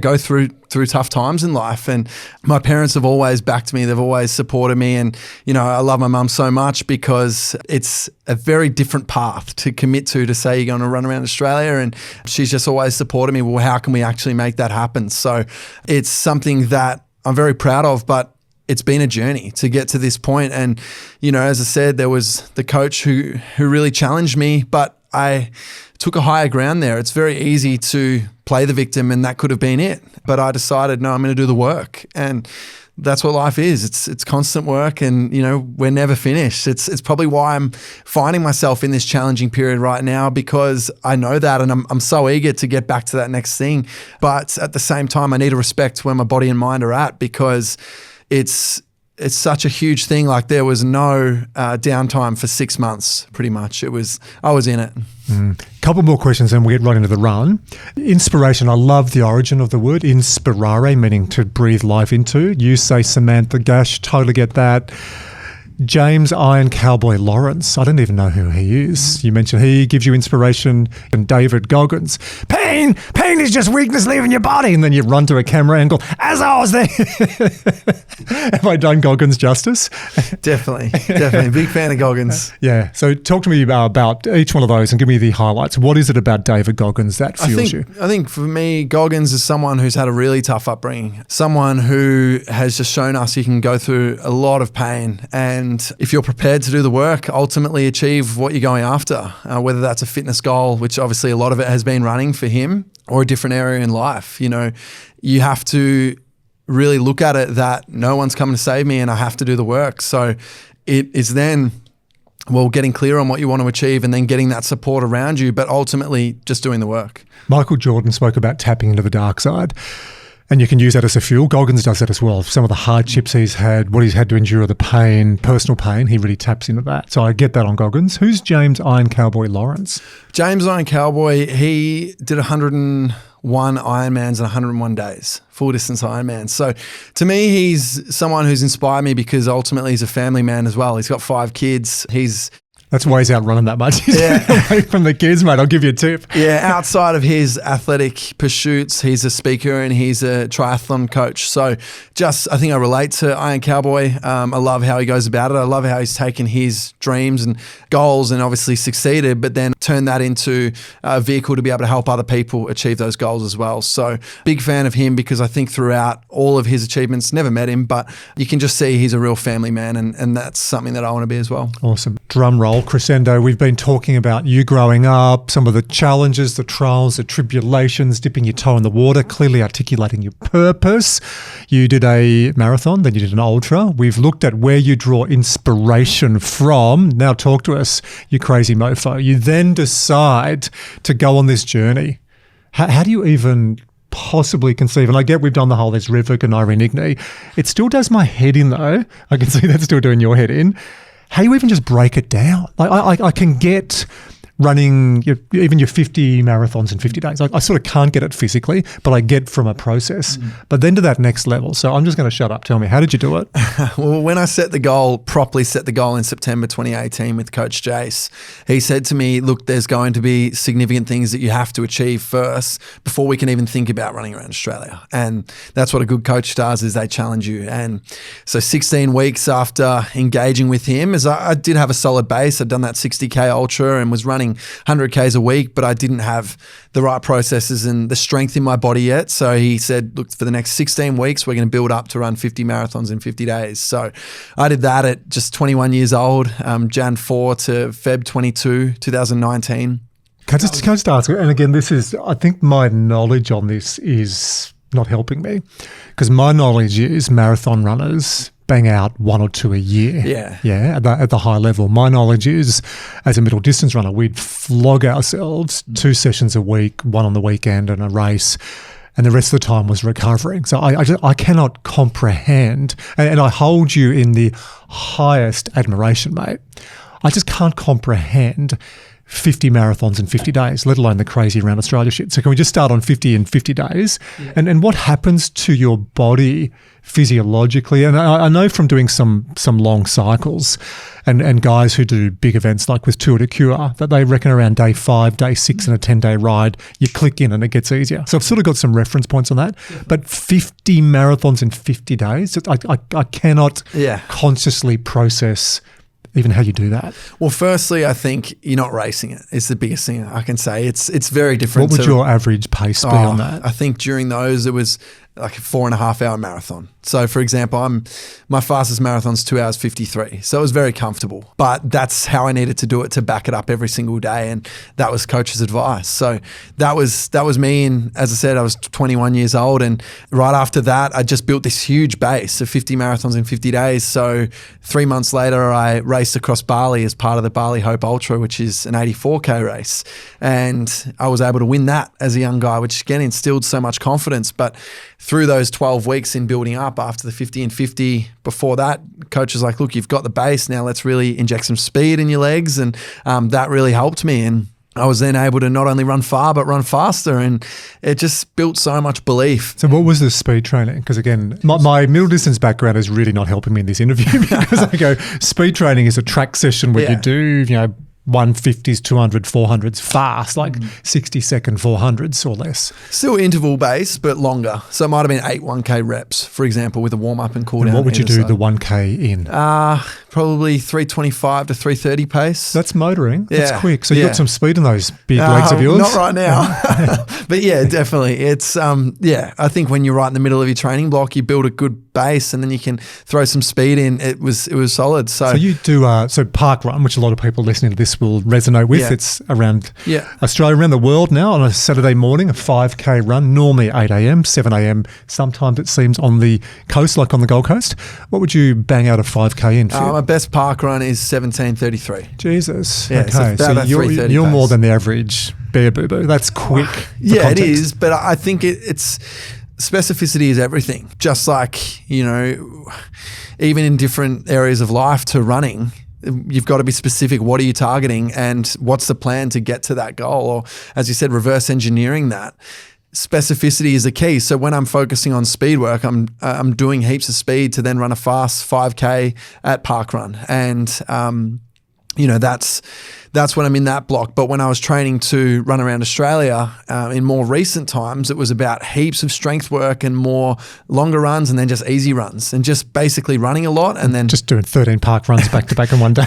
go through tough times in life. And my parents have always backed me. They've always supported me. And, I love my mum so much because it's a very different path to commit to say you're going to run around Australia. And she's just always supported me. Well, how can we actually make that happen? So it's something that I'm very proud of, but it's been a journey to get to this point. And, as I said, there was the coach who really challenged me, but I took a higher ground there. It's very easy to play the victim, and that could have been it. But I decided, no, I'm going to do the work. And that's what life is. It's constant work, and we're never finished. It's probably why I'm finding myself in this challenging period right now, because I know that, and I'm so eager to get back to that next thing. But at the same time, I need to respect where my body and mind are at, because it's such a huge thing. Like, there was no downtime for 6 months, pretty much. I was in it. Couple more questions and we'll get right into the run. Inspiration. I love the origin of the word inspirare, meaning to breathe life into. You say Samantha Gash, totally get that. James Iron Cowboy Lawrence. I don't even know who he is. You mentioned he gives you inspiration. And David Goggins. Pain is just weakness leaving your body. And then you run to a camera angle. As I was there. Have I done Goggins justice? Definitely. Big fan of Goggins. Yeah. So talk to me about each one of those and give me the highlights. What is it about David Goggins that fuels you? I think for me, Goggins is someone who's had a really tough upbringing. Someone who has just shown us you can go through a lot of pain, and if you're prepared to do the work, ultimately achieve what you're going after, whether that's a fitness goal, which obviously a lot of it has been running for him, or a different area in life. You have to really look at it that no one's coming to save me and I have to do the work. So it is then, getting clear on what you want to achieve and then getting that support around you, but ultimately just doing the work. Michael Jordan spoke about tapping into the dark side. And you can use that as a fuel. Goggins does that as well. Some of the hardships he's had, what he's had to endure, the pain, personal pain, he really taps into that. So I get that on Goggins. Who's James Iron Cowboy Lawrence? James Iron Cowboy, he did 101 Ironmans in 101 days, full distance Ironman. So to me, he's someone who's inspired me because ultimately he's a family man as well. He's got 5 kids. That's why he's out running that much. He's away from the kids, mate. I'll give you a tip. Yeah, outside of his athletic pursuits, he's a speaker and he's a triathlon coach. So I think I relate to Iron Cowboy. I love how he goes about it. I love how he's taken his dreams and goals and obviously succeeded, but then turned that into a vehicle to be able to help other people achieve those goals as well. So big fan of him because I think throughout all of his achievements, never met him, but you can just see he's a real family man, and that's something that I want to be as well. Awesome. Drum roll. Crescendo, we've been talking about you growing up, some of the challenges, the trials, the tribulations, dipping your toe in the water, clearly articulating your purpose. You did a marathon, then you did an ultra. We've looked at where you draw inspiration from. Now talk to us, you crazy mofo. You then decide to go on this journey. How do you even possibly conceive? And I get we've done the whole there's River, Ganari, Igni. It still does my head in though. I can see that's still doing your head in. How do you even just break it down? Like I can get running even your 50 marathons in 50 days. I sort of can't get it physically, but I get from a process. But then to that next level. So I'm just going to shut up. Tell me, how did you do it? Well, when I properly set the goal in September 2018 with Coach Jase, he said to me, look, there's going to be significant things that you have to achieve first before we can even think about running around Australia. And that's what a good coach does, is they challenge you. And so 16 weeks after engaging with him, as I did have a solid base, I'd done that 60K ultra and was running 100Ks a week, but I didn't have the right processes and the strength in my body yet. So he said, look, for the next 16 weeks, we're going to build up to run 50 marathons in 50 days. So I did that at just 21 years old, Jan 4 to Feb 22, 2019. Can I just ask, and again, I think my knowledge on this is not helping me, because my knowledge is marathon runners bang out 1 or 2 a year. Yeah. At the high level. My knowledge is, as a middle distance runner, we'd flog ourselves 2 sessions a week, 1 on the weekend and a race, and the rest of the time was recovering. So I cannot comprehend, and I hold you in the highest admiration, mate. I just can't comprehend 50 marathons in 50 days, let alone the crazy around Australia shit. So can we just start on 50 in 50 days? Yeah. And what happens to your body physiologically? And I know from doing some long cycles and guys who do big events like with Tour de Cure, that they reckon around day 5, day 6 in a 10-day ride, you click in and it gets easier. So I've sort of got some reference points on that. Yeah. But 50 marathons in 50 days, I cannot consciously process even how you do that. Well, firstly, I think you're not racing it. It's the biggest thing I can say. It's very different. What would your average pace be on that? I think during those it was like a 4.5 hour marathon. So for example, my fastest marathon's 2 hours 53. So it was very comfortable, but that's how I needed to do it to back it up every single day. And that was coach's advice. So that was me. And as I said, I was 21 years old. And right after that, I just built this huge base of 50 marathons in 50 days. So 3 months later, I raced across Bali as part of the Bali Hope Ultra, which is an 84K race. And I was able to win that as a young guy, which again instilled so much confidence. But through those 12 weeks in building up after the 50 and 50, before that, coach was like, look, you've got the base, now let's really inject some speed in your legs. And that really helped me. And I was then able to not only run far, but run faster. And it just built so much belief. So what was the speed training? Because again, my middle distance background is really not helping me in this interview, because I go, speed training is a track session where you do, 150s, 200, 400s fast, like 60-second 400s or less. Still interval based, but longer. So it might have been 8 1K reps, for example, with a warm up and cool down. And what would you do the 1K in? Probably 325 to 330 pace. That's motoring. That's quick. So you got some speed in those big legs of yours? Not right now. But yeah, definitely. It's, I think when you're right in the middle of your training block, you build a good base and then you can throw some speed in. It was solid. So you do, park run, which a lot of people listening to this will resonate with. Yeah. It's around Australia, around the world now on a Saturday morning, a 5K run, normally 8 a.m, 7 a.m. Sometimes it seems on the coast, like on the Gold Coast. What would you bang out a 5K in for? My best park run is 17:33. Jesus. Yeah, okay. So you're more than the average bear boo-boo. That's quick. Yeah, context. It is. But I think it's specificity is everything. Just like, even in different areas of life to running, you've got to be specific. What are you targeting and what's the plan to get to that goal? Or as you said, reverse engineering that. Specificity is the key. So when I'm focusing on speed work, I'm doing heaps of speed to then run a fast 5K at parkrun. And, that's when I'm in that block. But when I was training to run around Australia in more recent times, it was about heaps of strength work and more longer runs and then just easy runs and just basically running a lot and then just doing 13 park runs back to back in one day.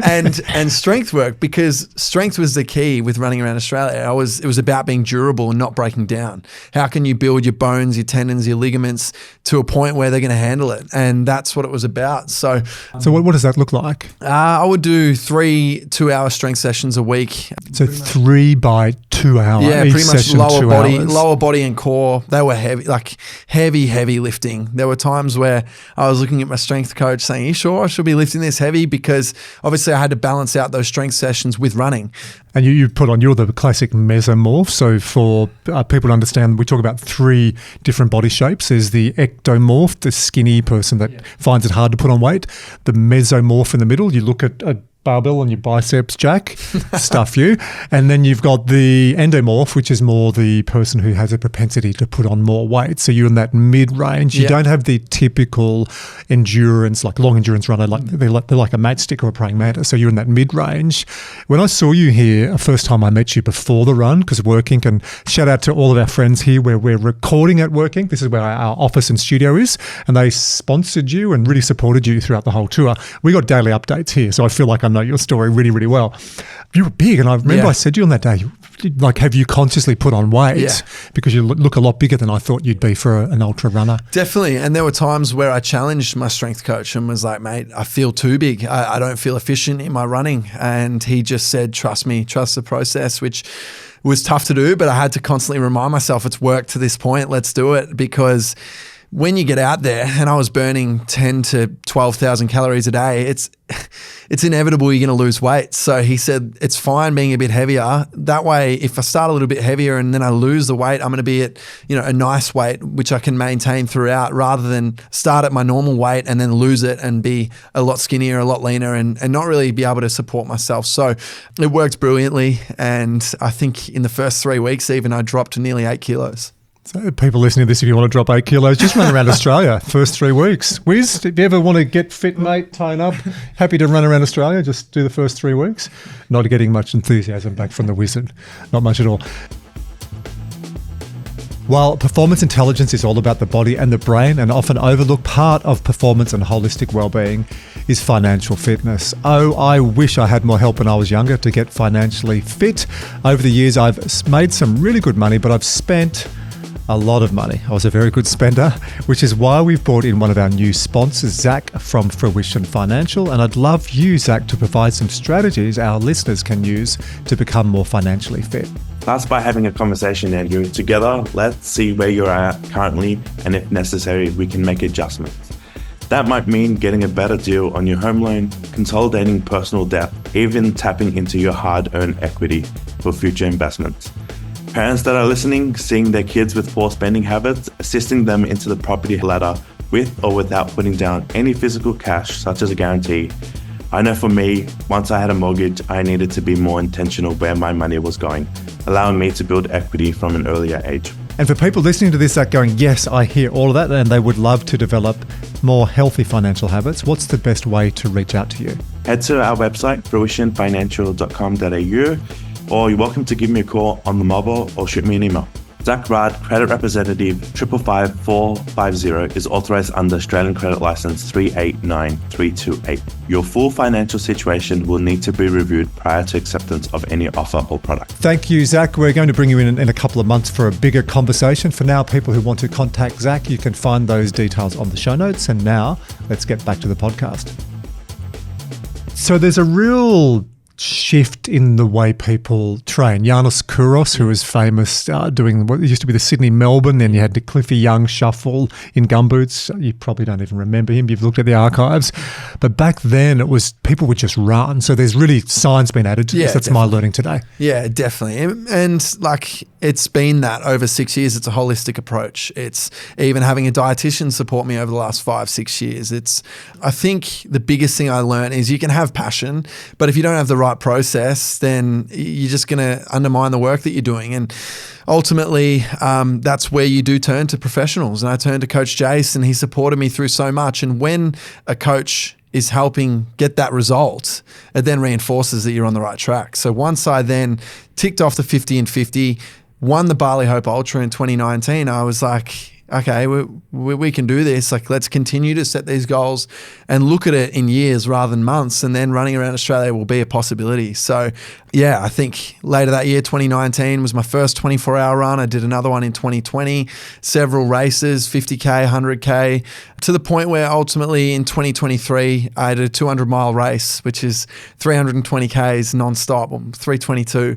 and strength work, because strength was the key with running around Australia. It was about being durable and not breaking down. How can you build your bones, your tendons, your ligaments to a point where they're going to handle it? And that's what it was about. So what does that look like? I would do 3 2-hour strength sessions a week. So 3 by 2 hours. Yeah, each pretty much session, lower body and core. They were heavy, like heavy lifting. There were times where I was looking at my strength coach saying, "Are you sure I should be lifting this heavy?" Because obviously I had to balance out those strength sessions with running. And you're the classic mesomorph. So for people to understand, we talk about 3 different body shapes. There's the ectomorph, the skinny person that finds it hard to put on weight. The mesomorph in the middle, you look at a barbell on your biceps, Jack, stuff you. And then you've got the endomorph, which is more the person who has a propensity to put on more weight. So you're in that mid-range. You don't have the typical endurance, like long endurance runner, like they're like a matchstick or a praying mantis. So you're in that mid-range. When I saw you here, first time I met you before the run, because working, and shout out to all of our friends here where we're recording at working. This is where our office and studio is, and they sponsored you and really supported you throughout the whole tour. We got daily updates here, so I feel like I know your story really, really well. You were big, and I remember I said to you on that day, like, have you consciously put on weight? Yeah. Because you look a lot bigger than I thought you'd be for an ultra runner. Definitely. And there were times where I challenged my strength coach and was like, "Mate, I feel too big. I don't feel efficient in my running." And he just said, "Trust me, trust the process," which was tough to do, but I had to constantly remind myself it's worked to this point. Let's do it. Because when you get out there, and I was burning 10 to 12,000 calories a day, it's inevitable you're going to lose weight. So he said, it's fine being a bit heavier. That way, if I start a little bit heavier and then I lose the weight, I'm going to be at, a nice weight, which I can maintain throughout, rather than start at my normal weight and then lose it and be a lot skinnier, a lot leaner, and not really be able to support myself. So it worked brilliantly. And I think in the first 3 weeks, even I dropped to nearly 8 kilos. So people listening to this, if you want to drop 8 kilos, just run around Australia first 3 weeks. Wiz, if you ever want to get fit, mate, tone up, happy to run around Australia, just do the first 3 weeks. Not getting much enthusiasm back from the wizard. Not much at all. While performance intelligence is all about the body and the brain, an often overlooked part of performance and holistic well-being is financial fitness. Oh, I wish I had more help when I was younger to get financially fit. Over the years, I've made some really good money, but I've spent a lot of money. I was a very good spender, which is why we've brought in one of our new sponsors, Zach from Fruition Financial. And I'd love you, Zach, to provide some strategies our listeners can use to become more financially fit. Start by having a conversation, Andrew. Together, let's see where you're at currently, and if necessary, we can make adjustments. That might mean getting a better deal on your home loan, consolidating personal debt, even tapping into your hard-earned equity for future investments. Parents that are listening, seeing their kids with poor spending habits, assisting them into the property ladder with or without putting down any physical cash, such as a guarantee. I know for me, once I had a mortgage, I needed to be more intentional where my money was going, allowing me to build equity from an earlier age. And for people listening to this that going, yes, I hear all of that, and they would love to develop more healthy financial habits, what's the best way to reach out to you? Head to our website, fruitionfinancial.com.au, or you're welcome to give me a call on the mobile or shoot me an email. Zach Rad, Credit Representative 555450, is authorised under Australian Credit Licence 389328. Your full financial situation will need to be reviewed prior to acceptance of any offer or product. Thank you, Zach. We're going to bring you in a couple of months for a bigger conversation. For now, people who want to contact Zach, you can find those details on the show notes. And now, let's get back to the podcast. So there's a real shift in the way people train. Yanis Kouros, who was famous doing what used to be the Sydney-Melbourne, then you had the Cliffy Young Shuffle in gumboots. You probably don't even remember him. You've looked at the archives. But back then, it was people would just run. So there's really science been added to this. That's my learning today. Yeah, definitely. And like it's been that over 6 years, it's a holistic approach. It's even having a dietitian support me over the last 5-6 years. I think the biggest thing I learned is you can have passion, but if you don't have the right process, then you're just going to undermine the work that you're doing. And ultimately, that's where you do turn to professionals. And I turned to Coach Jase, and he supported me through so much. And when a coach is helping get that result, it then reinforces that you're on the right track. So once I then ticked off the 50 and 50, won the Bali Hope Ultra in 2019, I was like, okay, we can do this. Like, let's continue to set these goals and look at it in years rather than months. And then running around Australia will be a possibility. So yeah, I think later that year, 2019 was my first 24-hour run. I did another one in 2020, several races, 50K, 100K, to the point where ultimately in 2023, I did a 200-mile race, which is 320Ks nonstop, 322.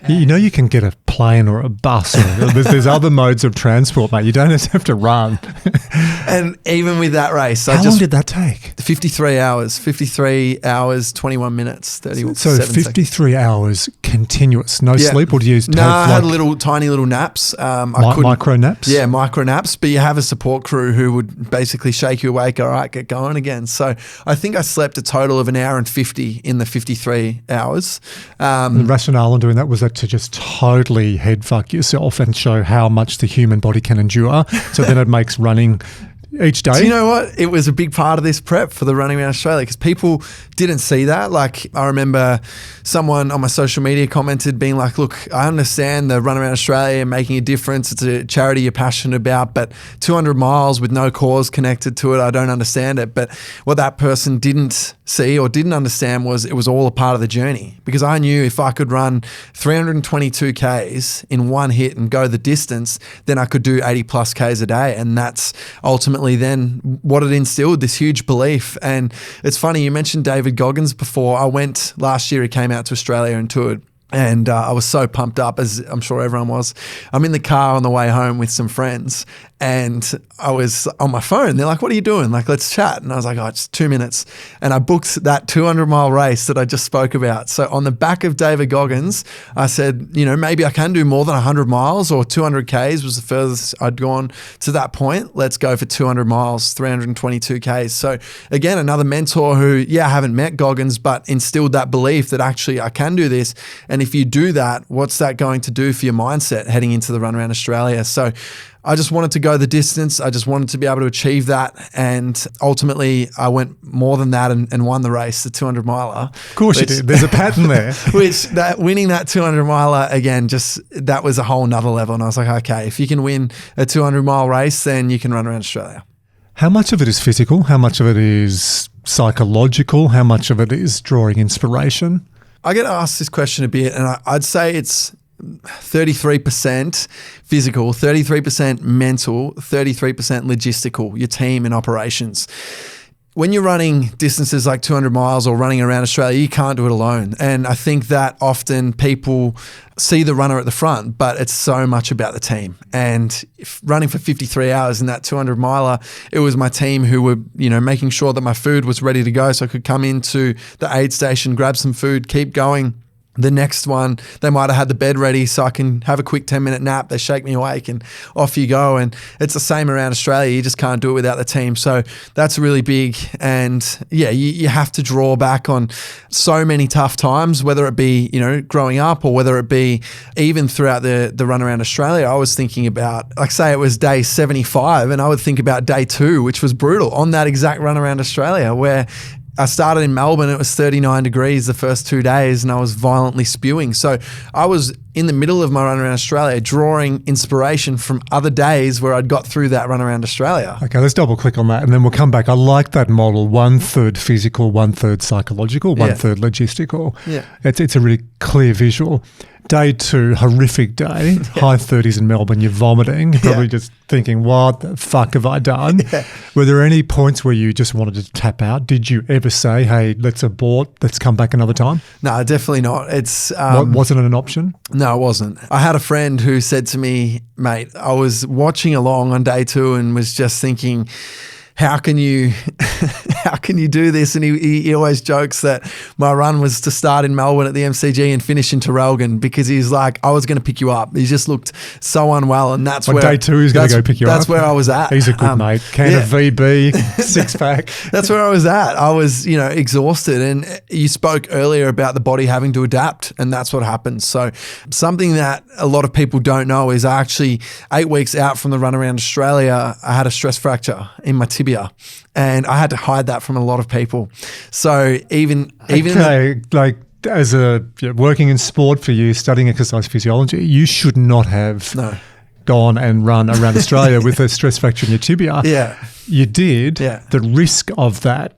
You know, you can get a plane or a bus. Or there's other modes of transport, mate. You don't have to run. And even with that race, how long did that take? 53 hours, 21 minutes, 37 So 53 hours continuous, no Yeah. sleep, or do you No, I had tiny little naps. micro naps? Yeah, micro naps. But you have a support crew who would basically shake you awake. All right, get going again. So I think I slept a total of 1 hour and 50 in the 53 hours. The rationale in doing that was that to just totally head fuck yourself and show how much the human body can endure. So then it makes running each day. Do you know what? It was a big part of this prep for the Running Around Australia because people didn't see that. Like, I remember someone on my social media commented being like, look, I understand the Run Around Australia making a difference. It's a charity you're passionate about, but 200 miles with no cause connected to it, I don't understand it. But what that person didn't see or didn't understand was it was all a part of the journey, because I knew if I could run 322 Ks in one hit and go the distance, then I could do 80 plus Ks a day. And that's ultimately then what it instilled, this huge belief. And it's funny, you mentioned David Goggins before. I went last year, he came out to Australia and toured. And I was so pumped up, as I'm sure everyone was. I'm in the car on the way home with some friends, and I was on my phone. They're like, what are you doing? Like, let's chat. And I was like, oh, it's 2 minutes. And I booked that 200-mile race that I just spoke about. So on the back of David Goggins, I said, you know, maybe I can do more than 100 miles, or 200 Ks was the furthest I'd gone to that point. Let's go for 200 miles, 322 Ks. So again, another mentor who, I haven't met Goggins, but instilled that belief that actually I can do this. And if you do that, what's that going to do for your mindset heading into the Run Around Australia? So I just wanted to go the distance. I just wanted to be able to achieve that. And ultimately, I went more than that and won the race, the 200 miler. Of course you did. There's a pattern there. Winning that 200 miler, again, that was a whole nother level. And I was like, okay, if you can win a 200 mile race, then you can run around Australia. How much of it is physical? How much of it is psychological? How much of it is drawing inspiration? I get asked this question a bit, and I'd say it's 33% physical, 33% mental, 33% logistical, your team and operations. When you're running distances like 200 miles or running around Australia, you can't do it alone. And I think that often people see the runner at the front, but it's so much about the team. And running for 53 hours in that 200 miler, it was my team who were, making sure that my food was ready to go so I could come into the aid station, grab some food, keep going. The next one, they might have had the bed ready so I can have a quick 10-minute nap. They shake me awake and off you go. And it's the same around Australia. You just can't do it without the team. So that's really big. And you have to draw back on so many tough times, whether it be, growing up or whether it be even throughout the run around Australia. I was thinking about, like, say it was day 75, and I would think about day 2, which was brutal on that exact run around Australia, where I started in Melbourne. It was 39 degrees the first 2 days, and I was violently spewing. So I was in the middle of my run around Australia, drawing inspiration from other days where I'd got through that run around Australia. Okay, let's double click on that, and then we'll come back. I like that model: 1/3 physical, 1/3 psychological, 1/3 logistical. Yeah, it's a really clear visual. Day 2, horrific day, high 30s in Melbourne, you're vomiting, you're probably just thinking, what the fuck have I done? Were there any points where you just wanted to tap out? Did you ever say, hey, let's abort, let's come back another time? No, definitely not. It's Wasn't it an option? No, it wasn't. I had a friend who said to me, mate, I was watching along on day 2 and was just thinking, how can you do this? And he always jokes that my run was to start in Melbourne at the MCG and finish in Traralgon, because he's like, I was going to pick you up. He just looked so unwell, and that's where day 2 he's going to go pick you up. That's where I was at. He's a good mate. Can of VB, 6-pack. That's where I was at. I was, exhausted. And you spoke earlier about the body having to adapt, and that's what happens. So something that a lot of people don't know is I actually 8 weeks out from the run around Australia, I had a stress fracture in my tibia. And I had to hide that from a lot of people. So even like as working in sport for you, studying exercise physiology, you should not have gone and run around Australia with a stress fracture in your tibia. Yeah, you did. Yeah. The risk of that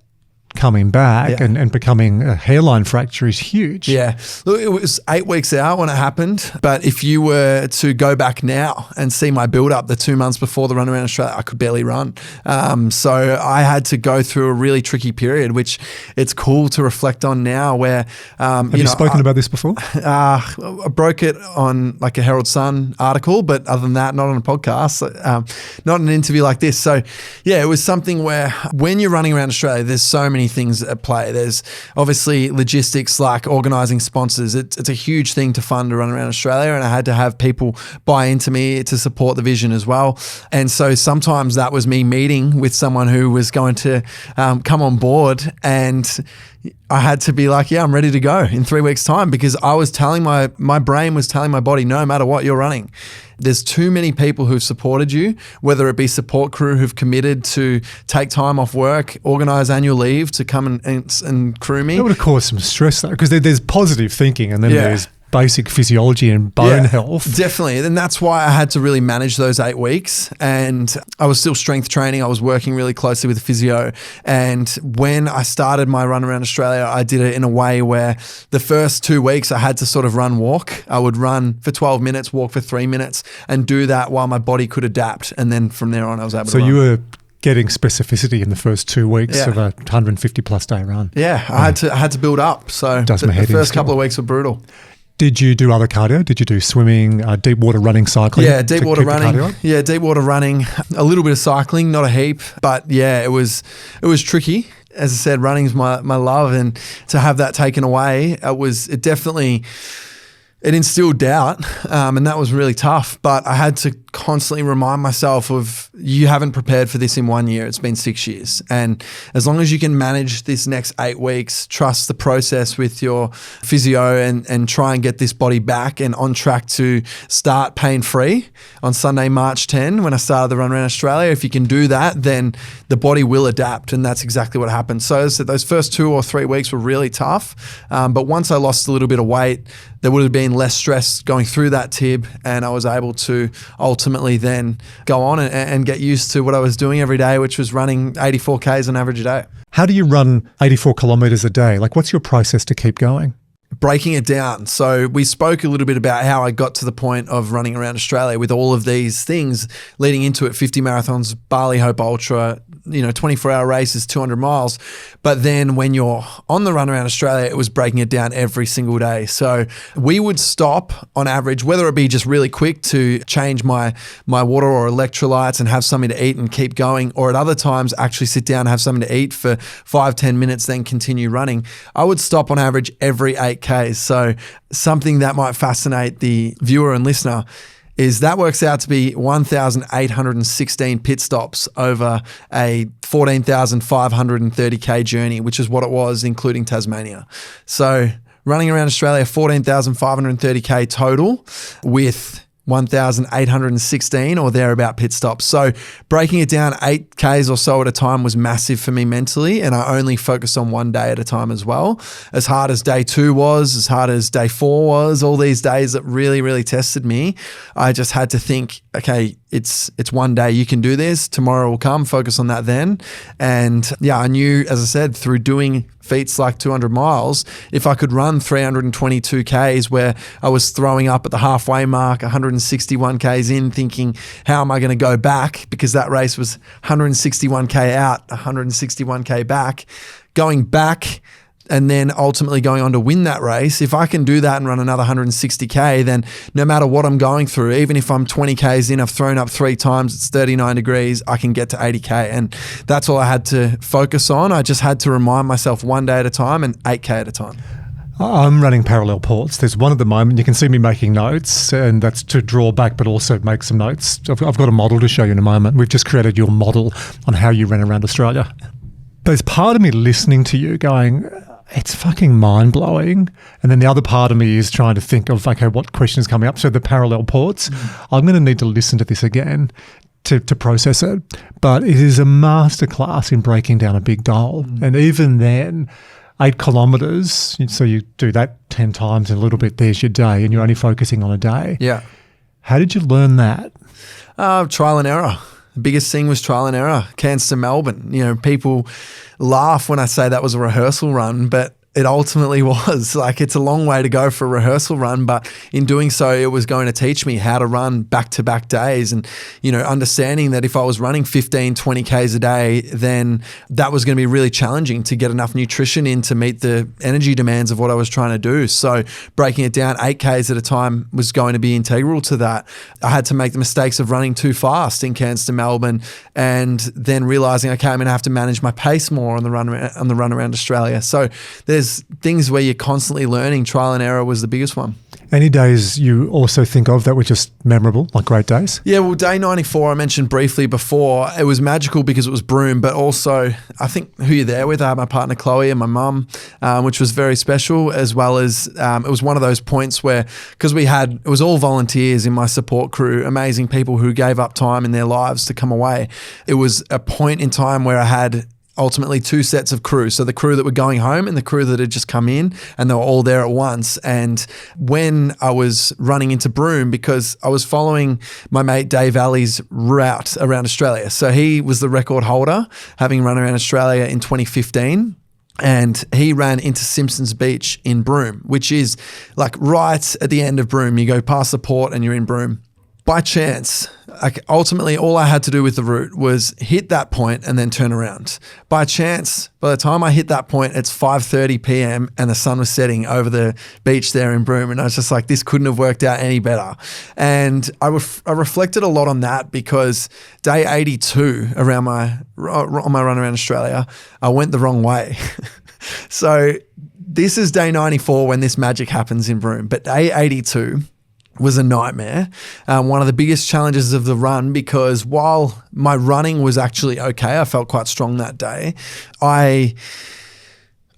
coming back and becoming a hairline fracture is huge. Yeah. Look, it was 8 weeks out when it happened. But if you were to go back now and see my build up the 2 months before the run around Australia, I could barely run. So I had to go through a really tricky period, which it's cool to reflect on now where, Have you spoken about this before? I broke it on like a Herald Sun article, but other than that, not on a podcast, not an interview like this. So yeah, it was something where when you're running around Australia, there's so many things at play. There's obviously logistics like organising sponsors. It's a huge thing to fund to run around Australia, and I had to have people buy into me to support the vision as well. And so sometimes that was me meeting with someone who was going to come on board, and I had to be like, yeah, I'm ready to go in 3 weeks' time, because I was telling my brain was telling my body, no matter what, you're running. There's too many people who've supported you, whether it be support crew who've committed to take time off work, organise annual leave to come and crew me. That would have caused some stress though, because there's positive thinking and then there's basic physiology and bone health. Definitely. And that's why I had to really manage those 8 weeks. And I was still strength training. I was working really closely with the physio. And when I started my run around Australia, I did it in a way where the first 2 weeks I had to sort of walk. I would run for 12 minutes, walk for 3 minutes, and do that while my body could adapt. And then from there on, I was able to run. So you were getting specificity in the first 2 weeks of a 150 plus day run. Yeah, I had to build up. So the first couple of weeks were brutal. Did you do other cardio? Did you do swimming, deep water running, cycling? Yeah, deep water running. Yeah, deep water running. A little bit of cycling, not a heap, but yeah, it was tricky. As I said, running's my love, and to have that taken away, it instilled doubt, and that was really tough. But I had to constantly remind myself of, you haven't prepared for this in 1 year. It's been 6 years. And as long as you can manage this next 8 weeks, trust the process with your physio and try and get this body back and on track to start pain-free on Sunday, March 10, when I started the run around Australia. If you can do that, then the body will adapt, and that's exactly what happened. So as I said, those first 2 or 3 weeks were really tough. But once I lost a little bit of weight, there would have been less stress going through that tib, and I was able to ultimately then go on and get used to what I was doing every day, which was running 84 Ks on average a day. How do you run 84 kilometers a day? Like, what's your process to keep going? Breaking it down. So we spoke a little bit about how I got to the point of running around Australia with all of these things leading into it: 50 marathons, Bali Hope Ultra, 24-hour races, 200 miles. But then when you're on the run around Australia, it was breaking it down every single day. So we would stop on average, whether it be just really quick to change my water or electrolytes and have something to eat and keep going, or at other times actually sit down and have something to eat for 5-10 minutes, then continue running. I would stop on average every 8Ks. So something that might fascinate the viewer and listener is that works out to be 1,816 pit stops over a 14,530K journey, which is what it was, including Tasmania. So running around Australia, 14,530K total with 1,816 or thereabout pit stops. So breaking it down 8Ks or so at a time was massive for me mentally, and I only focused on 1 day at a time as well. As hard as day 2 was, as hard as day 4 was, all these days that really, really tested me, I just had to think, okay, it's 1 day, you can do this, tomorrow will come, focus on that then. And yeah, I knew, as I said, through doing feet's like 200 miles. If I could run 322 Ks where I was throwing up at the halfway mark, 161 Ks in, thinking, how am I going to go back? Because that race was 161 K out, 161 K back. Going back and then ultimately going on to win that race, if I can do that and run another 160K, then no matter what I'm going through, even if I'm 20 Ks in, I've thrown up 3 times, it's 39 degrees, I can get to 80K. And that's all I had to focus on. I just had to remind myself 1 day at a time and 8K at a time. I'm running parallel ports. There's one at the moment. You can see me making notes, and that's to draw back, but also make some notes. I've got a model to show you in a moment. We've just created your model on how you ran around Australia. There's part of me listening to you going, it's fucking mind-blowing. And then the other part of me is trying to think of, okay, what question is coming up? So the parallel ports, I'm going to need to listen to this again to process it. But it is a masterclass in breaking down a big goal. And even then, 8 kilometres, so you do that 10 times in a little bit, there's your day, and you're only focusing on a day. Yeah. How did you learn that? Trial and error. The biggest thing was trial and error. Cairns to Melbourne. You know, people laugh when I say that was a rehearsal run, but it ultimately was. Like, it's a long way to go for a rehearsal run, but in doing so, it was going to teach me how to run back-to-back days and, you know, understanding that if I was running 15, 20 Ks a day, then that was going to be really challenging to get enough nutrition in to meet the energy demands of what I was trying to do. So breaking it down 8 Ks at a time was going to be integral to that. I had to make the mistakes of running too fast in Cairns to Melbourne and then realizing, okay, I'm going to have to manage my pace more on the run around Australia. So there's things where you're constantly learning. Trial and error was the biggest one. Any days you also think of that were just memorable, like great days? Yeah, well, day 94, I mentioned briefly before, it was magical because it was Broome, but also I think who you're there with, I had my partner Chloe and my mum, which was very special, as well as it was one of those points where, because it was all volunteers in my support crew, amazing people who gave up time in their lives to come away. It was a point in time where I had ultimately 2 sets of crew. So the crew that were going home and the crew that had just come in, and they were all there at once. And when I was running into Broome, because I was following my mate Dave Alley's route around Australia. So he was the record holder, having run around Australia in 2015. And he ran into Simpsons Beach in Broome, which is like right at the end of Broome. You go past the port and you're in Broome. By chance, ultimately all I had to do with the route was hit that point and then turn around. By chance, by the time I hit that point, it's 5:30 p.m. and the sun was setting over the beach there in Broome. And I was just like, this couldn't have worked out any better. And I reflected a lot on that because day 82 on my run around Australia, I went the wrong way. So this is day 94 when this magic happens in Broome. But day 82 was a nightmare. One of the biggest challenges of the run, because while my running was actually okay, I felt quite strong that day, I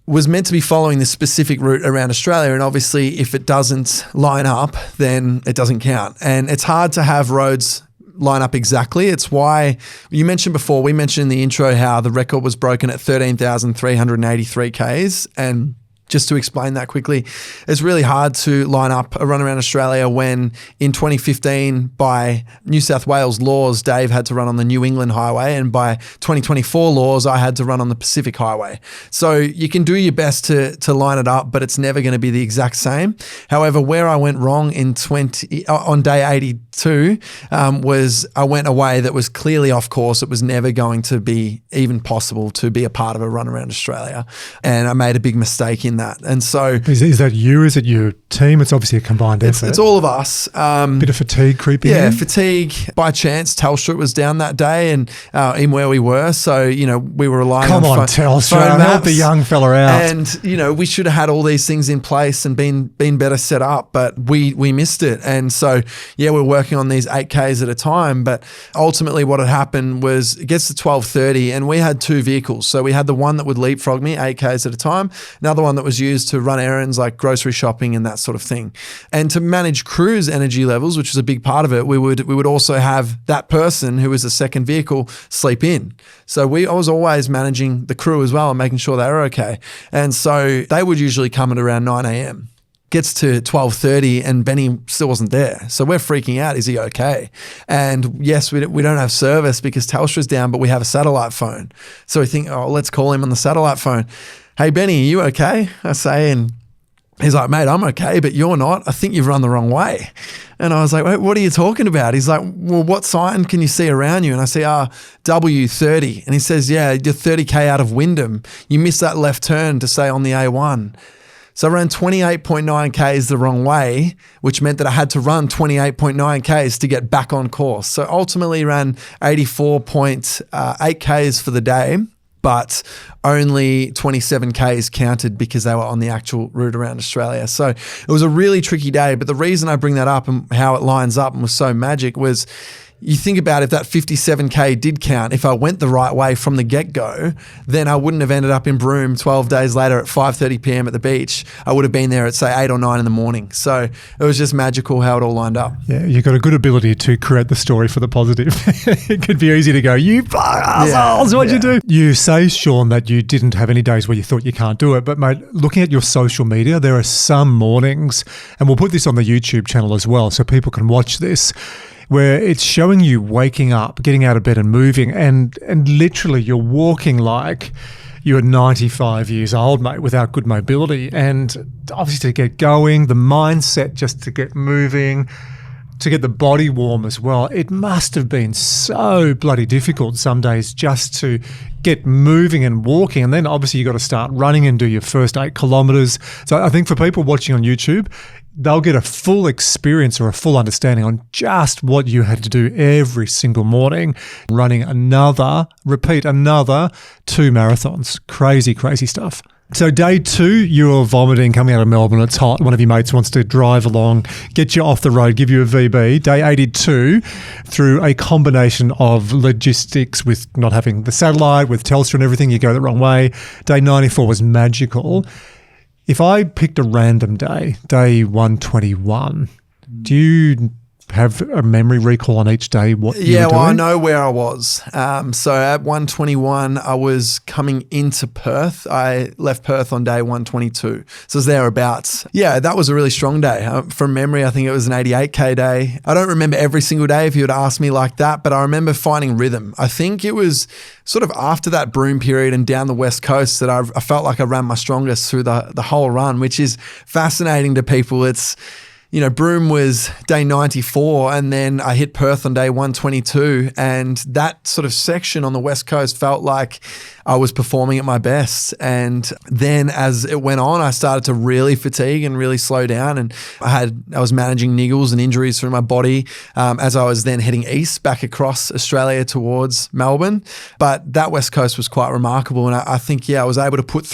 was meant to be following this specific route around Australia. And obviously if it doesn't line up, then it doesn't count. And it's hard to have roads line up exactly. It's why you mentioned before, we mentioned in the intro how the record was broken at 13,383 Ks. And just to explain that quickly, it's really hard to line up a run around Australia when in 2015, by New South Wales laws, Dave had to run on the New England Highway, and by 2024 laws, I had to run on the Pacific Highway. So you can do your best to line it up, but it's never going to be the exact same. However, where I went wrong on day 82 was I went a way that was clearly off course. It was never going to be even possible to be a part of a run around Australia, and I made a big mistake in that. And so is that you? Is it your team? It's obviously a combined effort. It's all of us. Bit of fatigue creeping in? Yeah, fatigue. By chance, Telstra was down that day and in where we were. So, you know, we were relying on Telstra, help the young fella out. And, you know, we should have had all these things in place and been better set up, but we missed it. And so, yeah, we're working on these 8Ks at a time. But ultimately what had happened was it gets to 12:30 and we had 2 vehicles. So we had the one that would leapfrog me 8Ks at a time, another one that was used to run errands like grocery shopping and that sort of thing. And to manage crew's energy levels, which was a big part of it, we would also have that person who was the second vehicle sleep in. So I was always managing the crew as well and making sure they were okay. And so they would usually come at around 9 a.m. Gets to 12:30 and Benny still wasn't there. So we're freaking out. Is he okay? And yes, we don't have service because Telstra's down, but we have a satellite phone. So we think, oh, let's call him on the satellite phone. hey, Benny, are you okay? I say, and he's like, mate, I'm okay, but you're not. I think you've run the wrong way. And I was like, wait, what are you talking about? He's like, well, what sign can you see around you? And I say, W30. And he says, yeah, you're 30K out of Wyndham. You missed that left turn to stay on the A1. So I ran 28.9 Ks the wrong way, which meant that I had to run 28.9 Ks to get back on course. So ultimately ran 84.8 Ks for the day, but only 27 Ks counted because they were on the actual route around Australia. So it was a really tricky day. But the reason I bring that up and how it lines up and was so magic was, you think about if that 57K did count, if I went the right way from the get-go, then I wouldn't have ended up in Broome 12 days later at 5:30 p.m. at the beach. I would have been there at, say, 8 or 9 in the morning. So it was just magical how it all lined up. Yeah, you've got a good ability to create the story for the positive. It could be easy to go, you assholes, what'd you do? You say, Sean, that you didn't have any days where you thought you can't do it. But, mate, looking at your social media, there are some mornings, and we'll put this on the YouTube channel as well so people can watch this, where it's showing you waking up, getting out of bed and moving, and literally you're walking like you're 95 years old, mate, without good mobility. And obviously to get going, the mindset just to get moving, to get the body warm as well. It must have been so bloody difficult some days just to get moving and walking. And then obviously you got to start running and do your first 8 kilometers. So I think for people watching on YouTube, they'll get a full experience or a full understanding on just what you had to do every single morning, running another 2 marathons. Crazy, crazy stuff. So day 2, you're vomiting, coming out of Melbourne, it's hot. One of your mates wants to drive along, get you off the road, give you a VB. Day 82, through a combination of logistics with not having the satellite, with Telstra and everything, you go the wrong way. Day 94 was magical. If I picked a random day, day 121, do you have a memory recall on each day what you were doing? Yeah, well, I know where I was. So at 121, I was coming into Perth. I left Perth on day 122. So it was thereabouts. Yeah, that was a really strong day. From memory, I think it was an 88K day. I don't remember every single day if you would ask me like that, but I remember finding rhythm. I think it was sort of after that Broome period and down the West Coast that I felt like I ran my strongest through the whole run, which is fascinating to people. It's, you know, Broome was day 94 and then I hit Perth on day 122, and that sort of section on the West Coast felt like I was performing at my best. And then as it went on, I started to really fatigue and really slow down, and I was managing niggles and injuries through my body as I was then heading east back across Australia towards Melbourne. But that West Coast was quite remarkable, and I think, I was able to put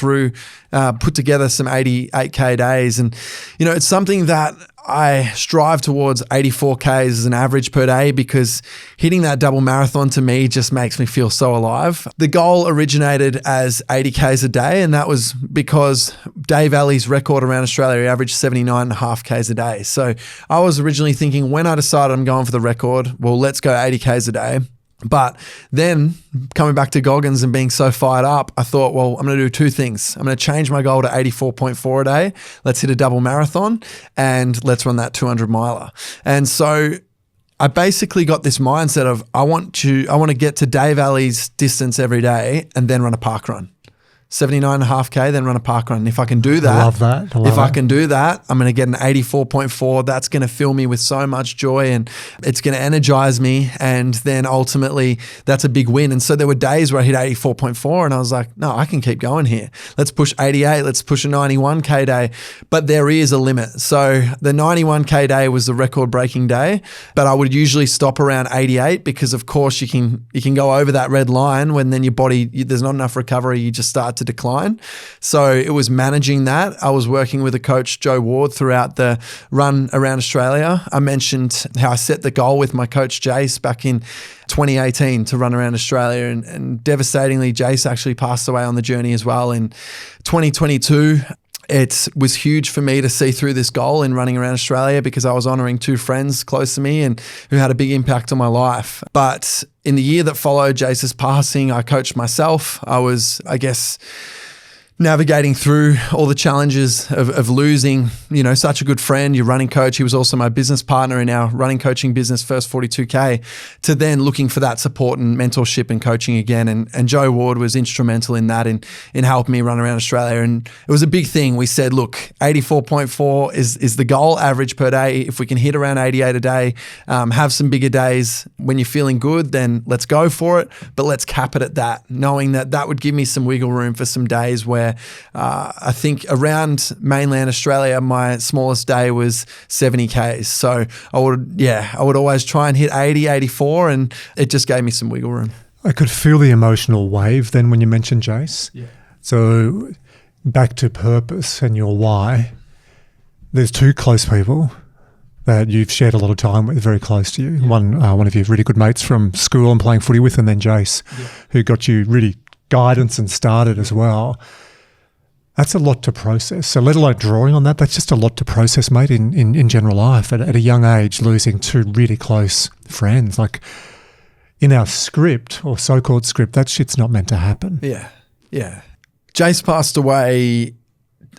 together some 88K days. And, you know, it's something that I strive towards 84Ks as an average per day, because hitting that double marathon to me just makes me feel so alive. The goal originated as 80Ks a day, and that was because Dave Alley's record around Australia averaged 79.5 Ks a day. So I was originally thinking, when I decided I'm going for the record, well, let's go 80Ks a day. But then coming back to Goggins and being so fired up, I thought, well, I'm going to do 2 things. I'm going to change my goal to 84.4 a day. Let's hit a double marathon and let's run that 200 miler. And so I basically got this mindset of I want to get to Dave Alley's distance every day and then run a park run. 79.5K, then run a park run. If I can do that, I love that. I can do that, I'm going to get an 84.4. That's going to fill me with so much joy, and it's going to energize me. And then ultimately, that's a big win. And so there were days where I hit 84.4, and I was like, no, I can keep going here. Let's push 88. Let's push a 91K day. But there is a limit. So the 91K day was the record-breaking day, but I would usually stop around 88 because, of course, you can go over that red line when then your body, there's not enough recovery. You just start to decline. So it was managing that. I was working with a coach, Joe Ward, throughout the run around Australia. I mentioned how I set the goal with my coach, Jase, back in 2018 to run around Australia, and devastatingly, Jase actually passed away on the journey as well in 2022. It was huge for me to see through this goal in running around Australia, because I was honouring 2 friends close to me and who had a big impact on my life. But in the year that followed Jase's passing, I coached myself. I was, navigating through all the challenges of losing, such a good friend, your running coach. He was also my business partner in our running coaching business, First 42K, to then looking for that support and mentorship and coaching again. And Joe Ward was instrumental in that, in helping me run around Australia. And it was a big thing. We said, look, 84.4 is the goal average per day. If we can hit around 88 a day, have some bigger days when you're feeling good, then let's go for it. But let's cap it at that, knowing that would give me some wiggle room for some days where I think around mainland Australia, my smallest day was 70 Ks. So I would always try and hit 80, 84, and it just gave me some wiggle room. I could feel the emotional wave then when you mentioned Jase. Yeah. So back to purpose and your why. There's two close people that you've shared a lot of time with, very close to you. Yeah. One of your really good mates from school and playing footy with, and then Jase, who got you really guidance and started as well. That's a lot to process. So let alone drawing on that, that's just a lot to process, mate, in general life. At a young age, losing two really close friends. Like in our script, or so-called script, that shit's not meant to happen. Yeah. Jase passed away.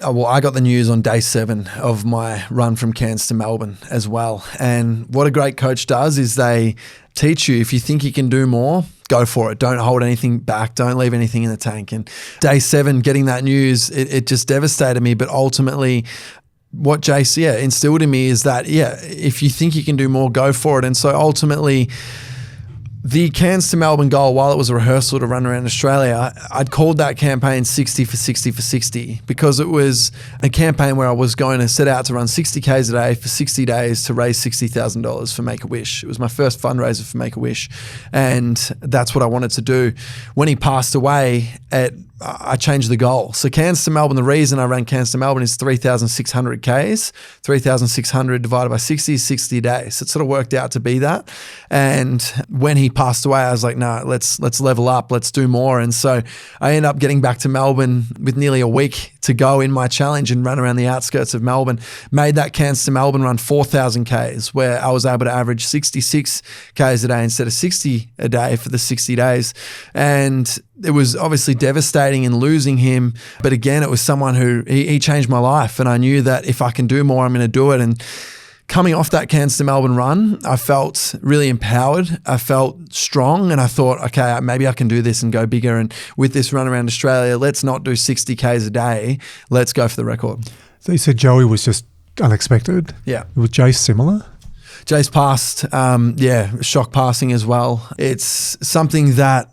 Well, I got the news on day 7 of my run from Cairns to Melbourne as well. And what a great coach does is they teach you, if you think you can do more, go for it. Don't hold anything back. Don't leave anything in the tank. And day 7, getting that news, it just devastated me. But ultimately, what Jase instilled in me is that, if you think you can do more, go for it. And so ultimately, the Cairns to Melbourne goal, while it was a rehearsal to run around Australia, I'd called that campaign 60 for 60 for 60 because it was a campaign where I was going to set out to run 60 Ks a day for 60 days to raise $60,000 for Make-A-Wish. It was my first fundraiser for Make-A-Wish, and that's what I wanted to do. When he passed away, I changed the goal. So Cairns to Melbourne, the reason I ran Cairns to Melbourne is 3,600 Ks, 3,600 divided by 60 is 60 days. It sort of worked out to be that. And when he passed away, I was like, no, let's level up, let's do more. And so I ended up getting back to Melbourne with nearly a week to go in my challenge and run around the outskirts of Melbourne. Made that Cairns to Melbourne run 4,000 Ks, where I was able to average 66 Ks a day instead of 60 a day for the 60 days. And it was obviously devastating in losing him. But again, it was someone who, he changed my life. And I knew that if I can do more, I'm going to do it. And coming off that Cairns to Melbourne run, I felt really empowered. I felt strong, and I thought, okay, maybe I can do this and go bigger. And with this run around Australia, let's not do 60 Ks a day. Let's go for the record. So you said Joey was just unexpected. Yeah. Was Jase similar? Jase passed, shock passing as well. It's something that,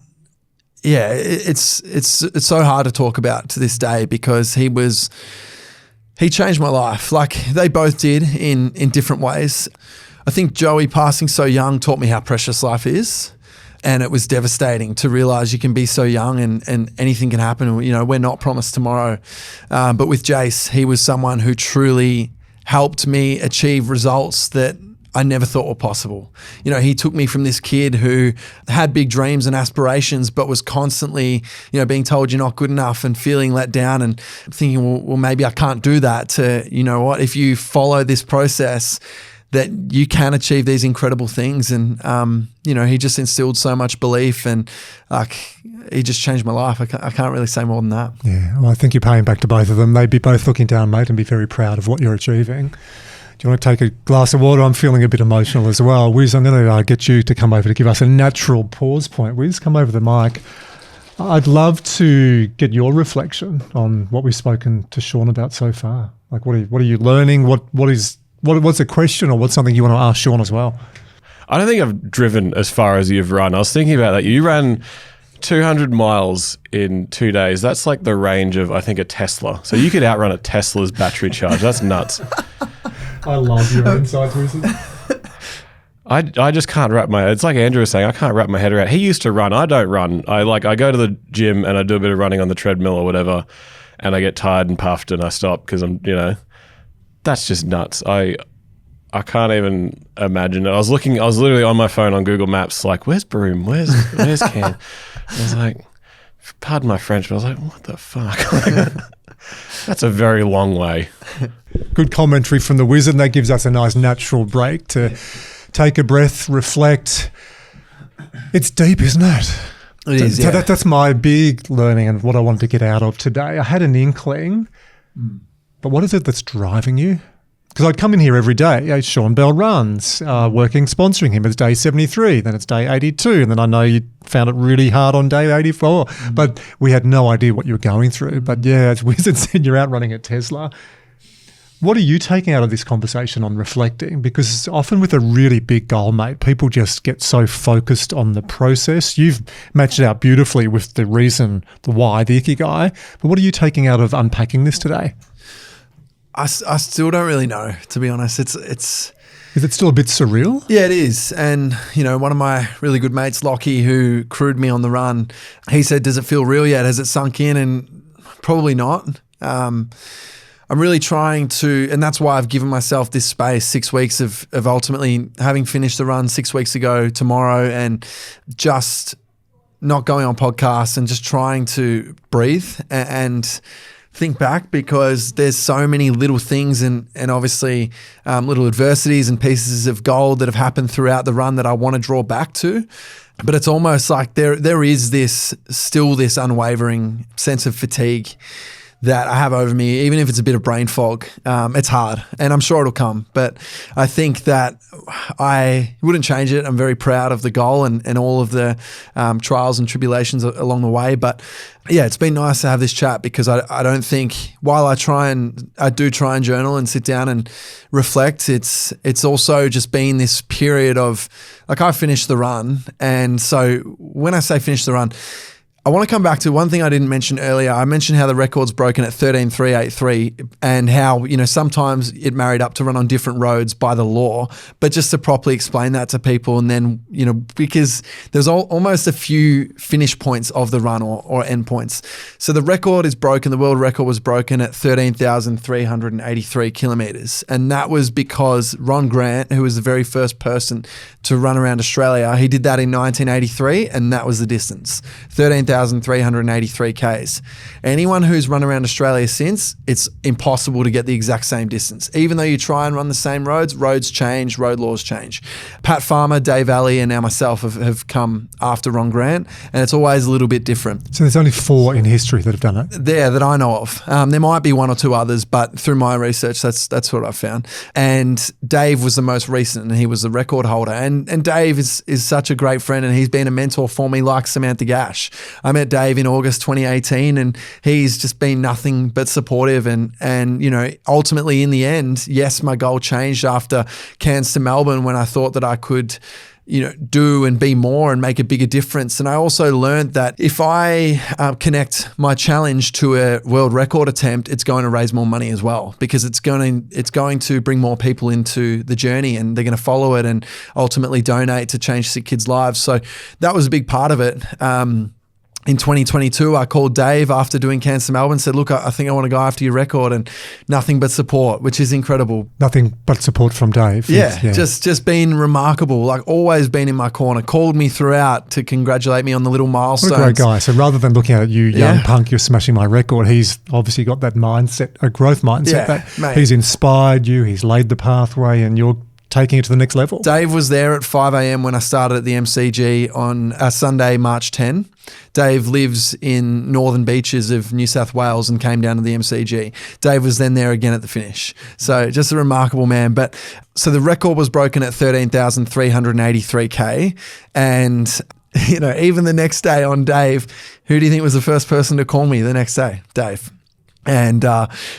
it's so hard to talk about to this day because he changed my life. Like they both did in different ways. I think Joey passing so young taught me how precious life is. And it was devastating to realize you can be so young and anything can happen. We're not promised tomorrow. But with Jase, he was someone who truly helped me achieve results that I never thought were possible. He took me from this kid who had big dreams and aspirations, but was constantly, being told you're not good enough and feeling let down and thinking, well, maybe I can't do that, to, if you follow this process, that you can achieve these incredible things. And, he just instilled so much belief, and he just changed my life. I can't really say more than that. Yeah. Well, I think you're paying back to both of them. They'd be both looking down, mate, and be very proud of what you're achieving. Do you want to take a glass of water? I'm feeling a bit emotional as well. Wiz, I'm going to get you to come over to give us a natural pause point. Wiz, come over the mic. I'd love to get your reflection on what we've spoken to Sean about so far. Like, what are you learning? What's a question, or what's something you want to ask Sean as well? I don't think I've driven as far as you've run. I was thinking about that. You ran 200 miles in 2 days. That's like the range of, I think, a Tesla. So you could outrun a Tesla's battery charge. That's nuts. I love your insights, Wilson. I just can't wrap my, it's like Andrew was saying, I can't wrap my head around. He used to run. I don't run. I go to the gym and I do a bit of running on the treadmill or whatever, and I get tired and puffed and I stop because I'm, that's just nuts. I can't even imagine it. I was literally on my phone on Google Maps, like, where's Broome? Where's Cairns? I was like, pardon my French, but I was like, what the fuck? That's a very long way. Good commentary from the wizard, and that gives us a nice natural break to take a breath, reflect. It's deep, isn't it? It is, So yeah. that's my big learning and what I wanted to get out of today. I had an inkling, but what is it that's driving you? Because I'd come in here every day. Sean Bell runs, working, sponsoring him. It's day 73, then it's day 82, and then I know you found it really hard on day 84. But we had no idea what you were going through. But yeah, as Wizard said, you're out running at Tesla. What are you taking out of this conversation on reflecting? Because often with a really big goal, mate, people just get so focused on the process. You've matched it out beautifully with the reason, the why, the ikigai. But what are you taking out of unpacking this today? I still don't really know, to be honest. It's Is it still a bit surreal? Yeah, it is. And, one of my really good mates, Lockie, who crewed me on the run, he said, does it feel real yet? Has it sunk in? And probably not. I'm really trying to, and that's why I've given myself this space, 6 weeks of ultimately having finished the run 6 weeks ago tomorrow, and just not going on podcasts and just trying to breathe and think back, because there's so many little things and obviously little adversities and pieces of gold that have happened throughout the run that I want to draw back to. But it's almost like there is this unwavering sense of fatigue that I have over me, even if it's a bit of brain fog. It's hard, and I'm sure it'll come. But I think that I wouldn't change it. I'm very proud of the goal and all of the trials and tribulations along the way. But yeah, it's been nice to have this chat, because I don't think, while I do try and journal and sit down and reflect, it's also just been this period of, like, I finished the run. And so when I say finish the run, I want to come back to one thing I didn't mention earlier. I mentioned how the record's broken at 13.383 and how, sometimes it married up to run on different roads by the law, but just to properly explain that to people. And then, because there's almost a few finish points of the run or end points. So the record is broken. The world record was broken at 13,383 kilometers. And that was because Ron Grant, who was the very first person to run around Australia, he did that in 1983, and that was the distance, 13,383 Ks. Anyone who's run around Australia since, it's impossible to get the exact same distance. Even though you try and run the same roads change, road laws change. Pat Farmer, Dave Alley, and now myself have come after Ron Grant, and it's always a little bit different. So there's only 4 in history that have done it? There, that I know of. There might be 1 or 2 others, but through my research, that's what I found. And Dave was the most recent, and he was the record holder. And Dave is such a great friend, and he's been a mentor for me, like Samantha Gash. I met Dave in August 2018, and he's just been nothing but supportive. And ultimately in the end, yes, my goal changed after Cairns to Melbourne, when I thought that I could do and be more and make a bigger difference. And I also learned that if I connect my challenge to a world record attempt, it's going to raise more money as well, because it's going to bring more people into the journey, and they're going to follow it and ultimately donate to change sick kids' lives. So that was a big part of it. In 2022, I called Dave after doing Cairns to Melbourne, said, look, I think I want to go after your record, and nothing but support, which is incredible. Nothing but support from Dave. Yeah. Just been remarkable, like always been in my corner, called me throughout to congratulate me on the little milestones. What a great guy. So rather than looking at you, young punk, you're smashing my record, he's obviously got that mindset, a growth mindset, that he's inspired you, he's laid the pathway, and you're taking it to the next level. Dave was there at 5 a.m. when I started at the MCG on Sunday, March 10. Dave lives in northern beaches of New South Wales and came down to the MCG. Dave was then there again at the finish. So just a remarkable man. But so the record was broken at 13,383 K. And, even the next day on Dave, who do you think was the first person to call me the next day? Dave. And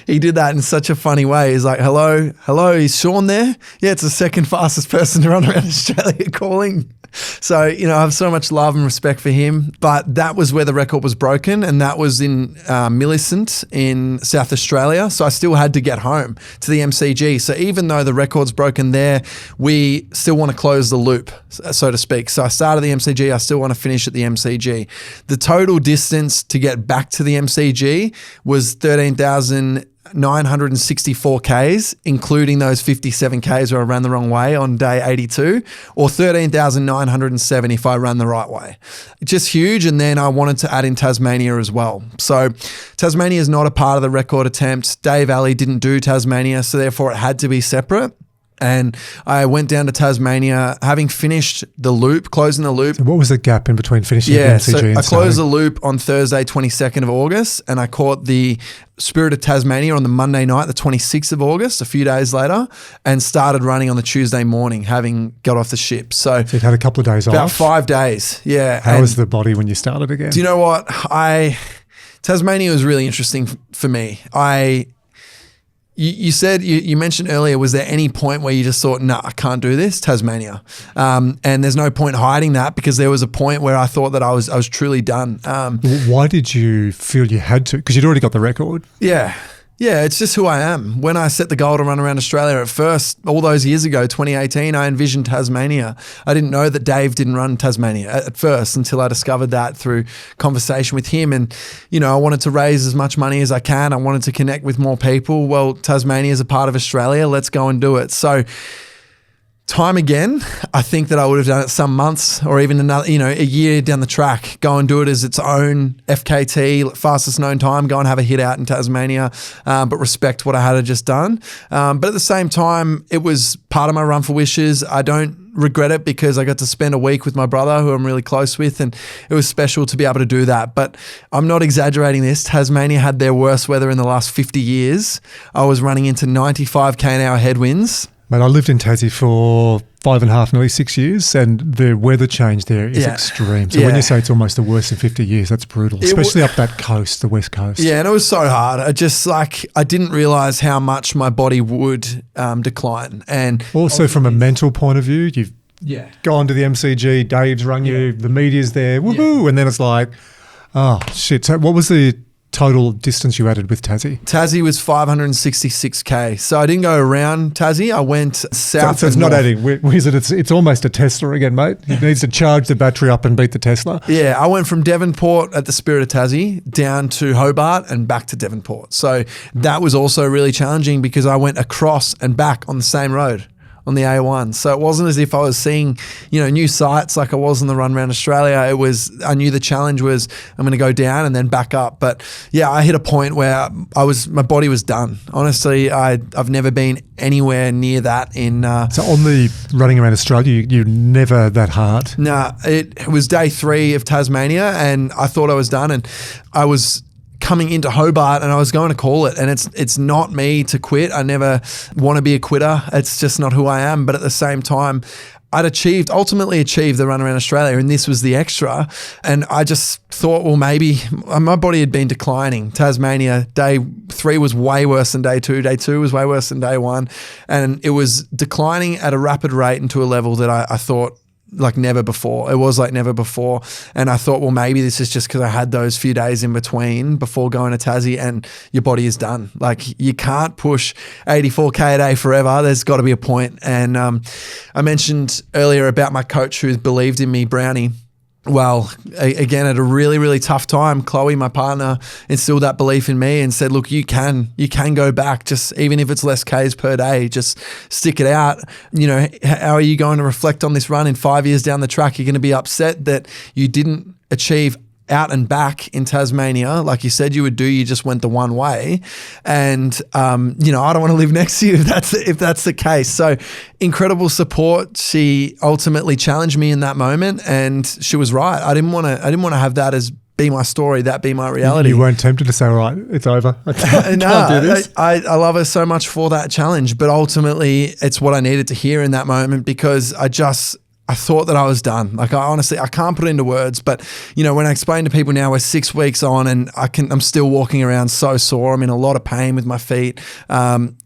he did that in such a funny way. He's like, hello, is Sean there? Yeah, it's the second fastest person to run around Australia calling. So, I have so much love and respect for him. But that was where the record was broken, and that was in Millicent in South Australia. So I still had to get home to the MCG. So even though the record's broken there, we still want to close the loop, so to speak. So I started the MCG. I still want to finish at the MCG. The total distance to get back to the MCG was 13,964 Ks, including those 57 Ks where I ran the wrong way on day 82, or 13,907 if I ran the right way. Just huge. And then I wanted to add in Tasmania as well. So Tasmania is not a part of the record attempt. Dave Alley didn't do Tasmania, so therefore it had to be separate. And I went down to Tasmania, having finished the loop, closing the loop. So what was the gap in between finishing the MCG so and I closed the starting? loop on Thursday, 22nd of August, and I caught the Spirit of Tasmania on the Monday night, the 26th of August, a few days later, and started running on the Tuesday morning, having got off the ship. So So you'd had a couple of days about off. 5 days, yeah. How And was the body when you started again? do you know what? Tasmania was really interesting for me. You said, you mentioned earlier, was there any point where you just thought, nah, I can't do this? Tasmania. And there's no point hiding that, because there was a point where I thought that I was truly done. Why did you feel you had to? Because you'd already got the record. Yeah, it's just who I am. When I set the goal to run around Australia at first, all those years ago, 2018, I envisioned Tasmania. I didn't know that Dave didn't run Tasmania at first until I discovered that through conversation with him. And, I wanted to raise as much money as I can. I wanted to connect with more people. Well, Tasmania is a part of Australia. Let's go and do it. So, time again, I think that I would have done it some months or even another, a year down the track, go and do it as its own FKT, fastest known time, go and have a hit out in Tasmania, but respect what I had just done. But at the same time, it was part of my Run for Wishes. I don't regret it because I got to spend a week with my brother who I'm really close with, and it was special to be able to do that. But I'm not exaggerating this. Tasmania had their worst weather in the last 50 years. I was running into 95k an hour headwinds. Mate, I lived in Tassie for 5.5, nearly 6 years, and the weather change there is extreme. So when you say it's almost the worst in 50 years, that's brutal, especially up that coast, the west coast. Yeah, and it was so hard. I didn't realise how much my body would decline. And also from a mental point of view, you've gone to the MCG, Dave's rung you, the media's there, woohoo, and then it's like, oh, shit. So what was the total distance you added with Tassie? Tassie was 566k. So I didn't go around Tassie. I went south. So it's not adding. It's almost a Tesla again, mate. It needs to charge the battery up and beat the Tesla. Yeah, I went from Devonport at the Spirit of Tassie down to Hobart and back to Devonport. So that was also really challenging because I went across and back on the same road, on the A1. So it wasn't as if I was seeing, new sights like I was on the run around Australia. I knew the challenge was I'm going to go down and then back up. But yeah, I hit a point where my body was done. Honestly, I've never been anywhere near that in. So on the running around Australia, you never that hard? Nah, it was day 3 of Tasmania and I thought I was done, and I was coming into Hobart and I was going to call it, and it's not me to quit. I never want to be a quitter. It's just not who I am. But at the same time, I'd ultimately achieved the run around Australia, and this was the extra. And I just thought, well, maybe my body had been declining. Tasmania, day 3 was way worse than day 2. Day 2 was way worse than day 1. And it was declining at a rapid rate into a level that I thought, like never before. It was like never before. And I thought, well, maybe this is just because I had those few days in between before going to Tassie, and your body is done. Like you can't push 84k a day forever. There's got to be a point. And I mentioned earlier about my coach who believed in me, Brownie. Well, again, at a really, really tough time, Chloe, my partner, instilled that belief in me and said, look, you can go back, just even if it's less Ks per day, just stick it out. How are you going to reflect on this run in 5 years down the track? You're going to be upset that you didn't achieve out and back in Tasmania, like you said you would do. You just went the one way, and I don't want to live next to you if that's the case. So incredible support. She ultimately challenged me in that moment, and she was right. I didn't want to have that as be my story, that be my reality. You weren't tempted to say, all right, it's over. I can't do this. I love her so much for that challenge, but ultimately it's what I needed to hear in that moment, because I thought that I was done. Like I can't put it into words, but when I explain to people now, we're 6 weeks on and I'm still walking around so sore. I'm in a lot of pain with my feet.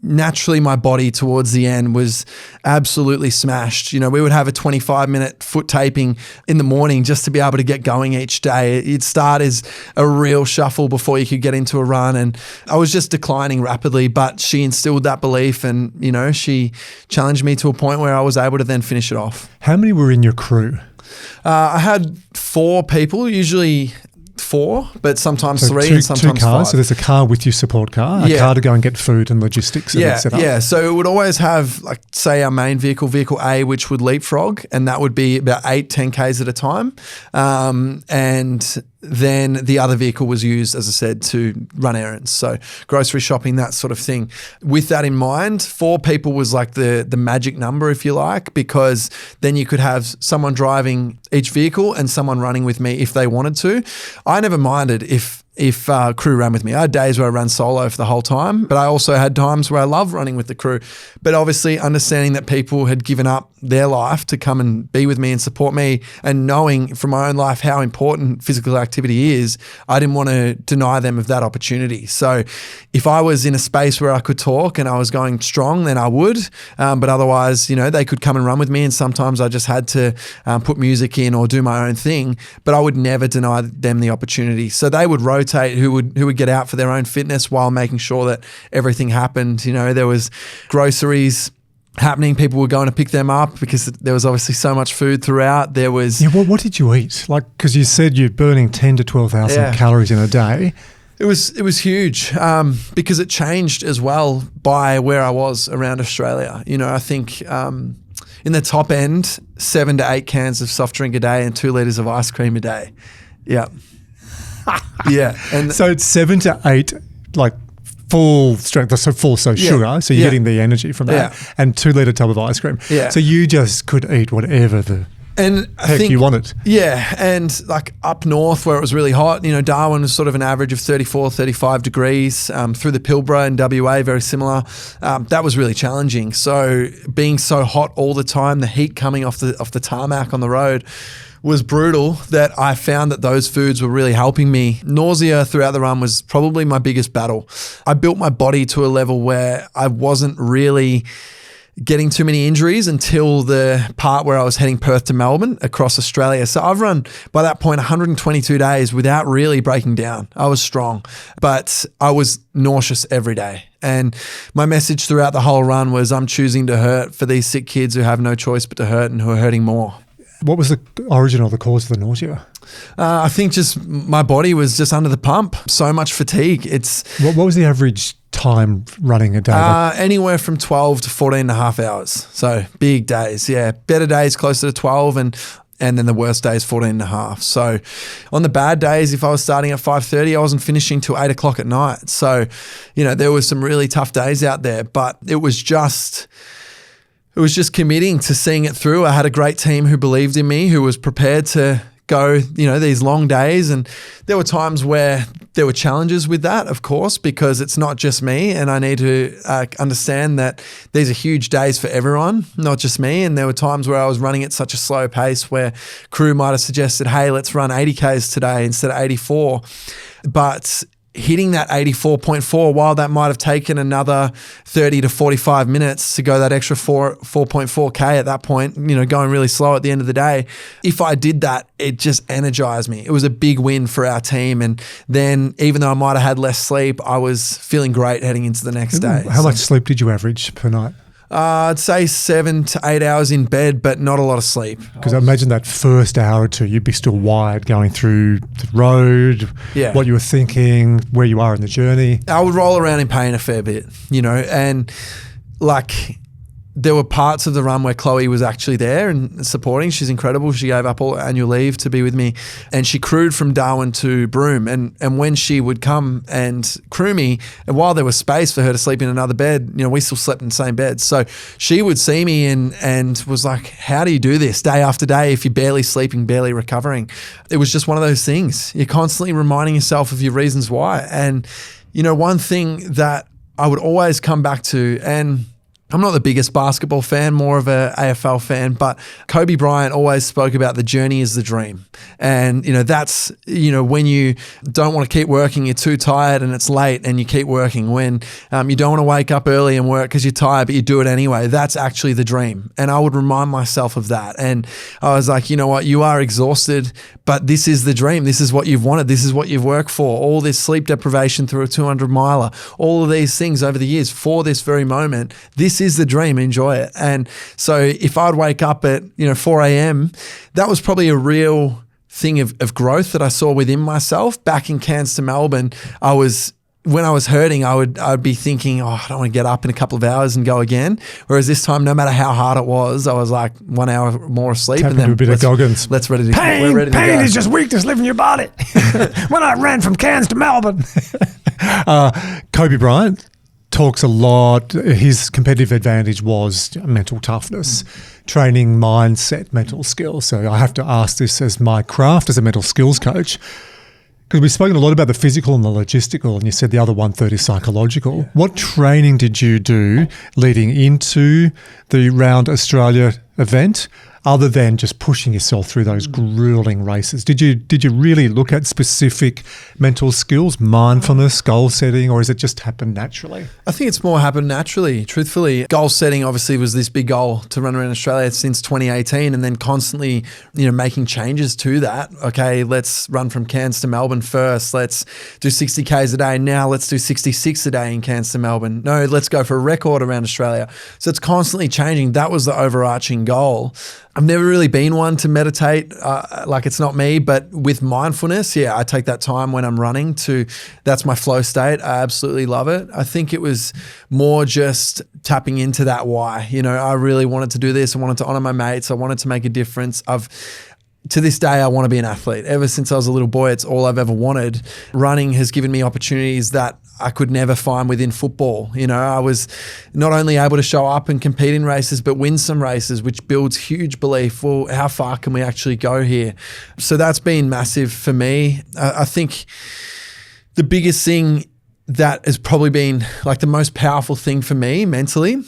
Naturally, my body towards the end was absolutely smashed. We would have a 25-minute foot taping in the morning just to be able to get going each day. It'd start as a real shuffle before you could get into a run. And I was just declining rapidly, but she instilled that belief and, she challenged me to a point where I was able to then finish it off. How many were in your crew? I had 4 people, usually 4, but sometimes so 3 two, and sometimes 2 cars. 5. So there's a car with your support car, a car to go and get food and logistics. And set up. Yeah. So it would always have, like, say our main vehicle A, which would leapfrog, and that would be about 8-10 Ks at a time. And then the other vehicle was used, as I said, to run errands. So grocery shopping, that sort of thing. With that in mind, 4 people was like the magic number, if you like, because then you could have someone driving each vehicle and someone running with me if they wanted to. I never minded if crew ran with me. I had days where I ran solo for the whole time, but I also had times where I loved running with the crew. But obviously understanding that people had given up their life to come and be with me and support me, and knowing from my own life how important physical activity is, I didn't want to deny them of that opportunity. So if I was in a space where I could talk and I was going strong, then I would. But otherwise, they could come and run with me, and sometimes I just had to put music in or do my own thing, but I would never deny them the opportunity. So they would rotate who would get out for their own fitness while making sure that everything happened. There was groceries happening. People were going to pick them up because there was obviously so much food throughout. There was... Yeah, what did you eat? Because you said you're burning 10 to 12,000 calories in a day. It was huge because it changed as well by where I was around Australia. I think in the top end, 7 to 8 cans of soft drink a day and 2 litres of ice cream a day. Yeah. Yeah. And so it's 7 to 8, full strength, sugar. So you're getting the energy from that. Yeah. And 2 litre tub of ice cream. Yeah. So you just could eat whatever I think you wanted. Yeah. And up north where it was really hot, Darwin was sort of an average of 34, 35 degrees. Through the Pilbara and WA, very similar. That was really challenging. So being so hot all the time, the heat coming off the tarmac on the road was brutal, that I found that those foods were really helping me. Nausea throughout the run was probably my biggest battle. I built my body to a level where I wasn't really getting too many injuries until the part where I was heading Perth to Melbourne across Australia. So I've run, by that point, 122 days without really breaking down. I was strong, but I was nauseous every day. And my message throughout the whole run was, I'm choosing to hurt for these sick kids who have no choice but to hurt and who are hurting more. What was the origin or the cause of the nausea? I think just my body was just under the pump. So much fatigue. What was the average time running a day? Anywhere from 12 to 14 and a half hours. So big days. Yeah. Better days closer to 12 and then the worst days 14 and a half. So on the bad days, if I was starting at 5:30, I wasn't finishing till 8 o'clock at night. So, there were some really tough days out there, but it was just committing to seeing it through. I had a great team who believed in me, who was prepared to go, these long days. And there were times where there were challenges with that, of course, because it's not just me. And I need to understand that these are huge days for everyone, not just me. And there were times where I was running at such a slow pace where crew might have suggested, hey, let's run 80 Ks today instead of 84. But hitting that 84.4, while that might have taken another 30 to 45 minutes to go that extra 4.4K at that point, going really slow at the end of the day. If I did that, it just energized me. It was a big win for our team. And then even though I might have had less sleep, I was feeling great heading into the next day. How much sleep did you average per night? I'd say 7 to 8 hours in bed, but not a lot of sleep. Because I imagine that first hour or two, you'd be still wired going through the road, what you were thinking, where you are in the journey. I would roll around in pain a fair bit, and there were parts of the run where Chloe was actually there and supporting. She's incredible. She gave up all annual leave to be with me, and she crewed from Darwin to Broome. And when she would come and crew me, and while there was space for her to sleep in another bed, we still slept in the same bed. So she would see me and was like, how do you do this day after day if you're barely sleeping, barely recovering? It was just one of those things. You're constantly reminding yourself of your reasons why. And, one thing that I would always come back to, and I'm not the biggest basketball fan, more of a AFL fan, but Kobe Bryant always spoke about the journey is the dream. And, that's, when you don't want to keep working, you're too tired and it's late and you keep working. When you don't want to wake up early and work because you're tired, but you do it anyway, that's actually the dream. And I would remind myself of that. And I was like, you know what, you are exhausted, but this is the dream. This is what you've wanted. This is what you've worked for. All this sleep deprivation through a 200 miler, all of these things over the years for this very moment. This is the dream. Enjoy it. And so if I'd wake up at 4 a.m., that was probably a real thing of growth that I saw within myself. Back in Cairns to Melbourne, I was when I was hurting, I'd be thinking, oh, I don't want to get up in a couple of hours and go again. Whereas this time, no matter how hard it was, I was like 1 hour more of sleep. Tap and then into a bit of Goggins. Let's ready to Pain, we're ready to pain go. is just weakness living your body. When I ran from Cairns to Melbourne. Kobe Bryant talks a lot. His competitive advantage was mental toughness, training, mindset, mental skills. So I have to ask this as my craft as a mental skills coach, because we've spoken a lot about the physical and the logistical, and you said the other 1/3 is psychological. Yeah. What training did you do leading into the Round Australia event, other than just pushing yourself through those grueling races? Did you really look at specific mental skills, mindfulness, goal setting, or is it just happened naturally? I think it's more happened naturally, truthfully. Goal setting obviously was this big goal to run around Australia since 2018, and then constantly, making changes to that. Okay, let's run from Cairns to Melbourne first. Let's do 60 Ks a day. Now let's do 66 a day in Cairns to Melbourne. No, let's go for a record around Australia. So it's constantly changing. That was the overarching goal. I've never really been one to meditate, like it's not me, but with mindfulness, yeah, I take that time when I'm running that's my flow state. I absolutely love it. I think it was more just tapping into that why. I really wanted to do this. I wanted to honor my mates. I wanted to make a difference. To this day, I want to be an athlete. Ever since I was a little boy, it's all I've ever wanted. Running has given me opportunities that I could never find within football. I was not only able to show up and compete in races, but win some races, which builds huge belief. Well, how far can we actually go here? So that's been massive for me. I think the biggest thing that has probably been like the most powerful thing for me mentally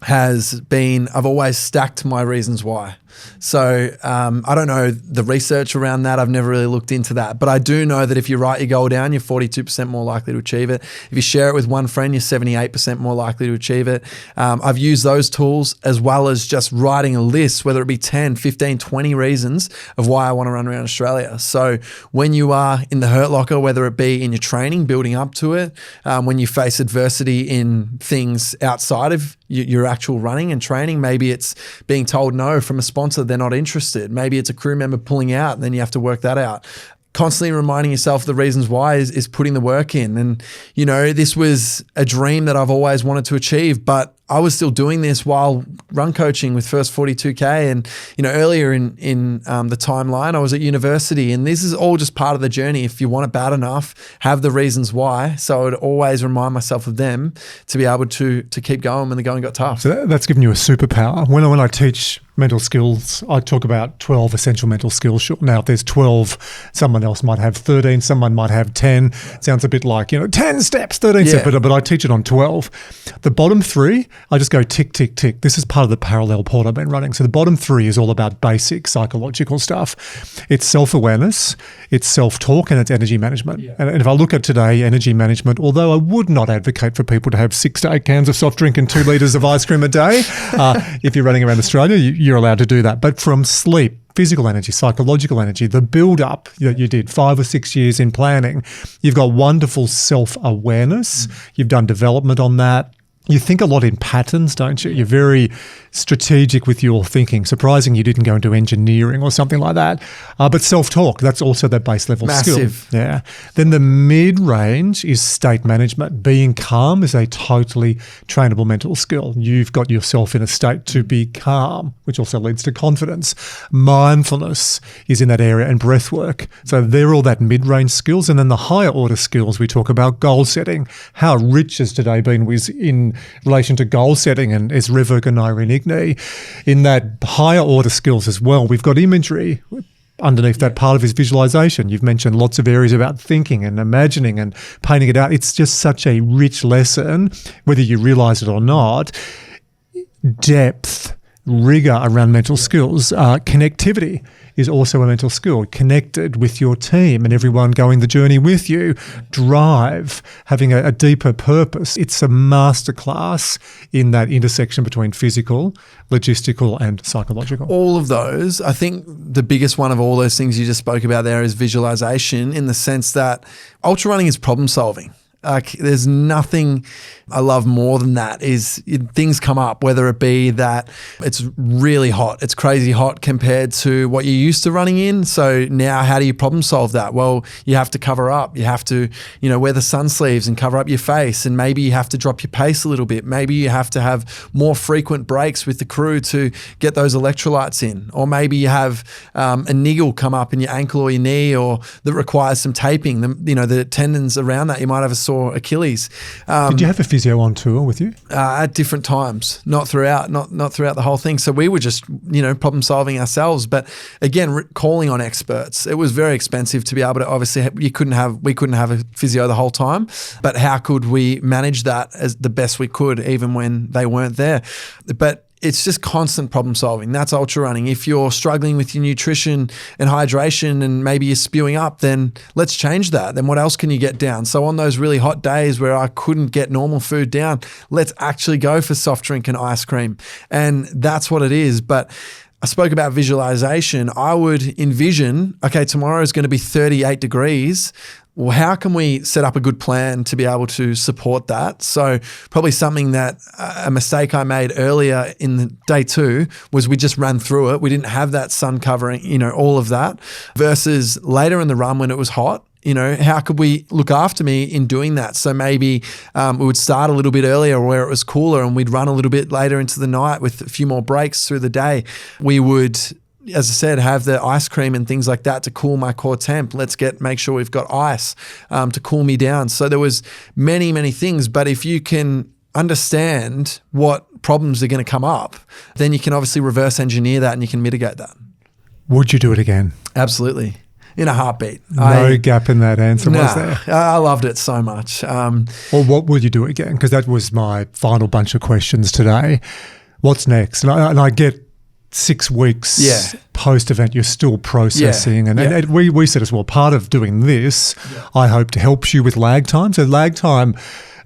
has been I've always stacked my reasons why. So I don't know the research around that. I've never really looked into that. But I do know that if you write your goal down, you're 42% more likely to achieve it. If you share it with one friend, you're 78% more likely to achieve it. I've used those tools as well as just writing a list, whether it be 10, 15, 20 reasons of why I want to run around Australia. So when you are in the hurt locker, whether it be in your training, building up to it, when you face adversity in things outside of your actual running and training, maybe it's being told no from a sponsor, they're not interested. Maybe it's a crew member pulling out and then you have to work that out. Constantly reminding yourself the reasons why is putting the work in. And, this was a dream that I've always wanted to achieve, but I was still doing this while run coaching with First 42K. And, earlier in the timeline, I was at university, and this is all just part of the journey. If you want it bad enough, have the reasons why. So I would always remind myself of them to be able to keep going when the going got tough. So that's given you a superpower. When I teach mental skills, I talk about 12 essential mental skills. Now, if there's 12, someone else might have 13, someone might have 10. Sounds a bit like, 10 steps, 13 steps, but I teach it on 12. The bottom 3, I just go tick, tick, tick. This is part of the parallel port I've been running. So the bottom 3 is all about basic psychological stuff. It's self-awareness, it's self-talk, and it's energy management. Yeah. And if I look at today, energy management, although I would not advocate for people to have 6 to 8 cans of soft drink and 2 litres of ice cream a day, if you're running around Australia, you're allowed to do that. But from sleep, physical energy, psychological energy, the build-up that you did 5 or 6 years in planning, you've got wonderful self-awareness. You've done development on that. You think a lot in patterns, don't you? You're very strategic with your thinking. Surprising you didn't go into engineering or something like that. But self-talk, that's also that base level Massive. skill. Yeah. Then the mid-range is state management. Being calm is a totally trainable mental skill. You've got yourself in a state to be calm, which also leads to confidence. Mindfulness is in that area, and breath work. So they're all that mid-range skills. And then the higher order skills, we talk about goal setting. How rich has today been in relation to goal setting, and as River and Irene Igny, in that higher order skills as well. We've got imagery. Underneath that part of his visualization, you've mentioned lots of areas about thinking and imagining and painting it out. It's just such a rich lesson, whether you realize it or not. Depth, rigor around mental skills, connectivity is also a mental skill. Connected with your team and everyone going the journey with you. Drive, having a deeper purpose. It's a masterclass in that intersection between physical, logistical, and psychological. All of those, I think the biggest one of all those things you just spoke about there is visualization, in the sense that ultra running is problem solving. Like, there's nothing I love more than that. Is things come up, whether it be that it's really hot, it's crazy hot compared to what you're used to running in. So now how do you problem solve that? Well, you have to cover up. You have to, wear the sun sleeves and cover up your face. And maybe you have to drop your pace a little bit. Maybe you have to have more frequent breaks with the crew to get those electrolytes in. Or maybe you have a niggle come up in your ankle or your knee, or that requires some taping. The tendons around that, you might have a sore Achilles. Did you have a physio on tour with you? At different times, not throughout the whole thing. So we were just, problem solving ourselves. But again, calling on experts. It was very expensive to be able to, obviously we couldn't have a physio the whole time, but how could we manage that as the best we could, even when they weren't there? But it's just constant problem solving. That's ultra running. If you're struggling with your nutrition and hydration and maybe you're spewing up, then let's change that. Then what else can you get down? So on those really hot days where I couldn't get normal food down, let's actually go for soft drink and ice cream. And that's what it is. But I spoke about visualization. I would envision, okay, tomorrow is going to be 38 degrees. Well, how can we set up a good plan to be able to support that? So probably something that a mistake I made earlier in the day 2 was we just ran through it. We didn't have that sun covering, all of that, versus later in the run when it was hot. How could we look after me in doing that? So maybe we would start a little bit earlier where it was cooler, and we'd run a little bit later into the night with a few more breaks through the day. We would, as I said, have the ice cream and things like that to cool my core temp. Let's make sure we've got ice to cool me down. So there was many, many things. But if you can understand what problems are going to come up, then you can obviously reverse engineer that and you can mitigate that. Would you do it again? Absolutely. In a heartbeat. No gap in that answer, was there? I loved it so much. Well, what would you do again? Because that was my final bunch of questions today. What's next? And I get 6 weeks post-event, you're still processing. And we said as well, part of doing this, I hope to help you with lag time. So lag time,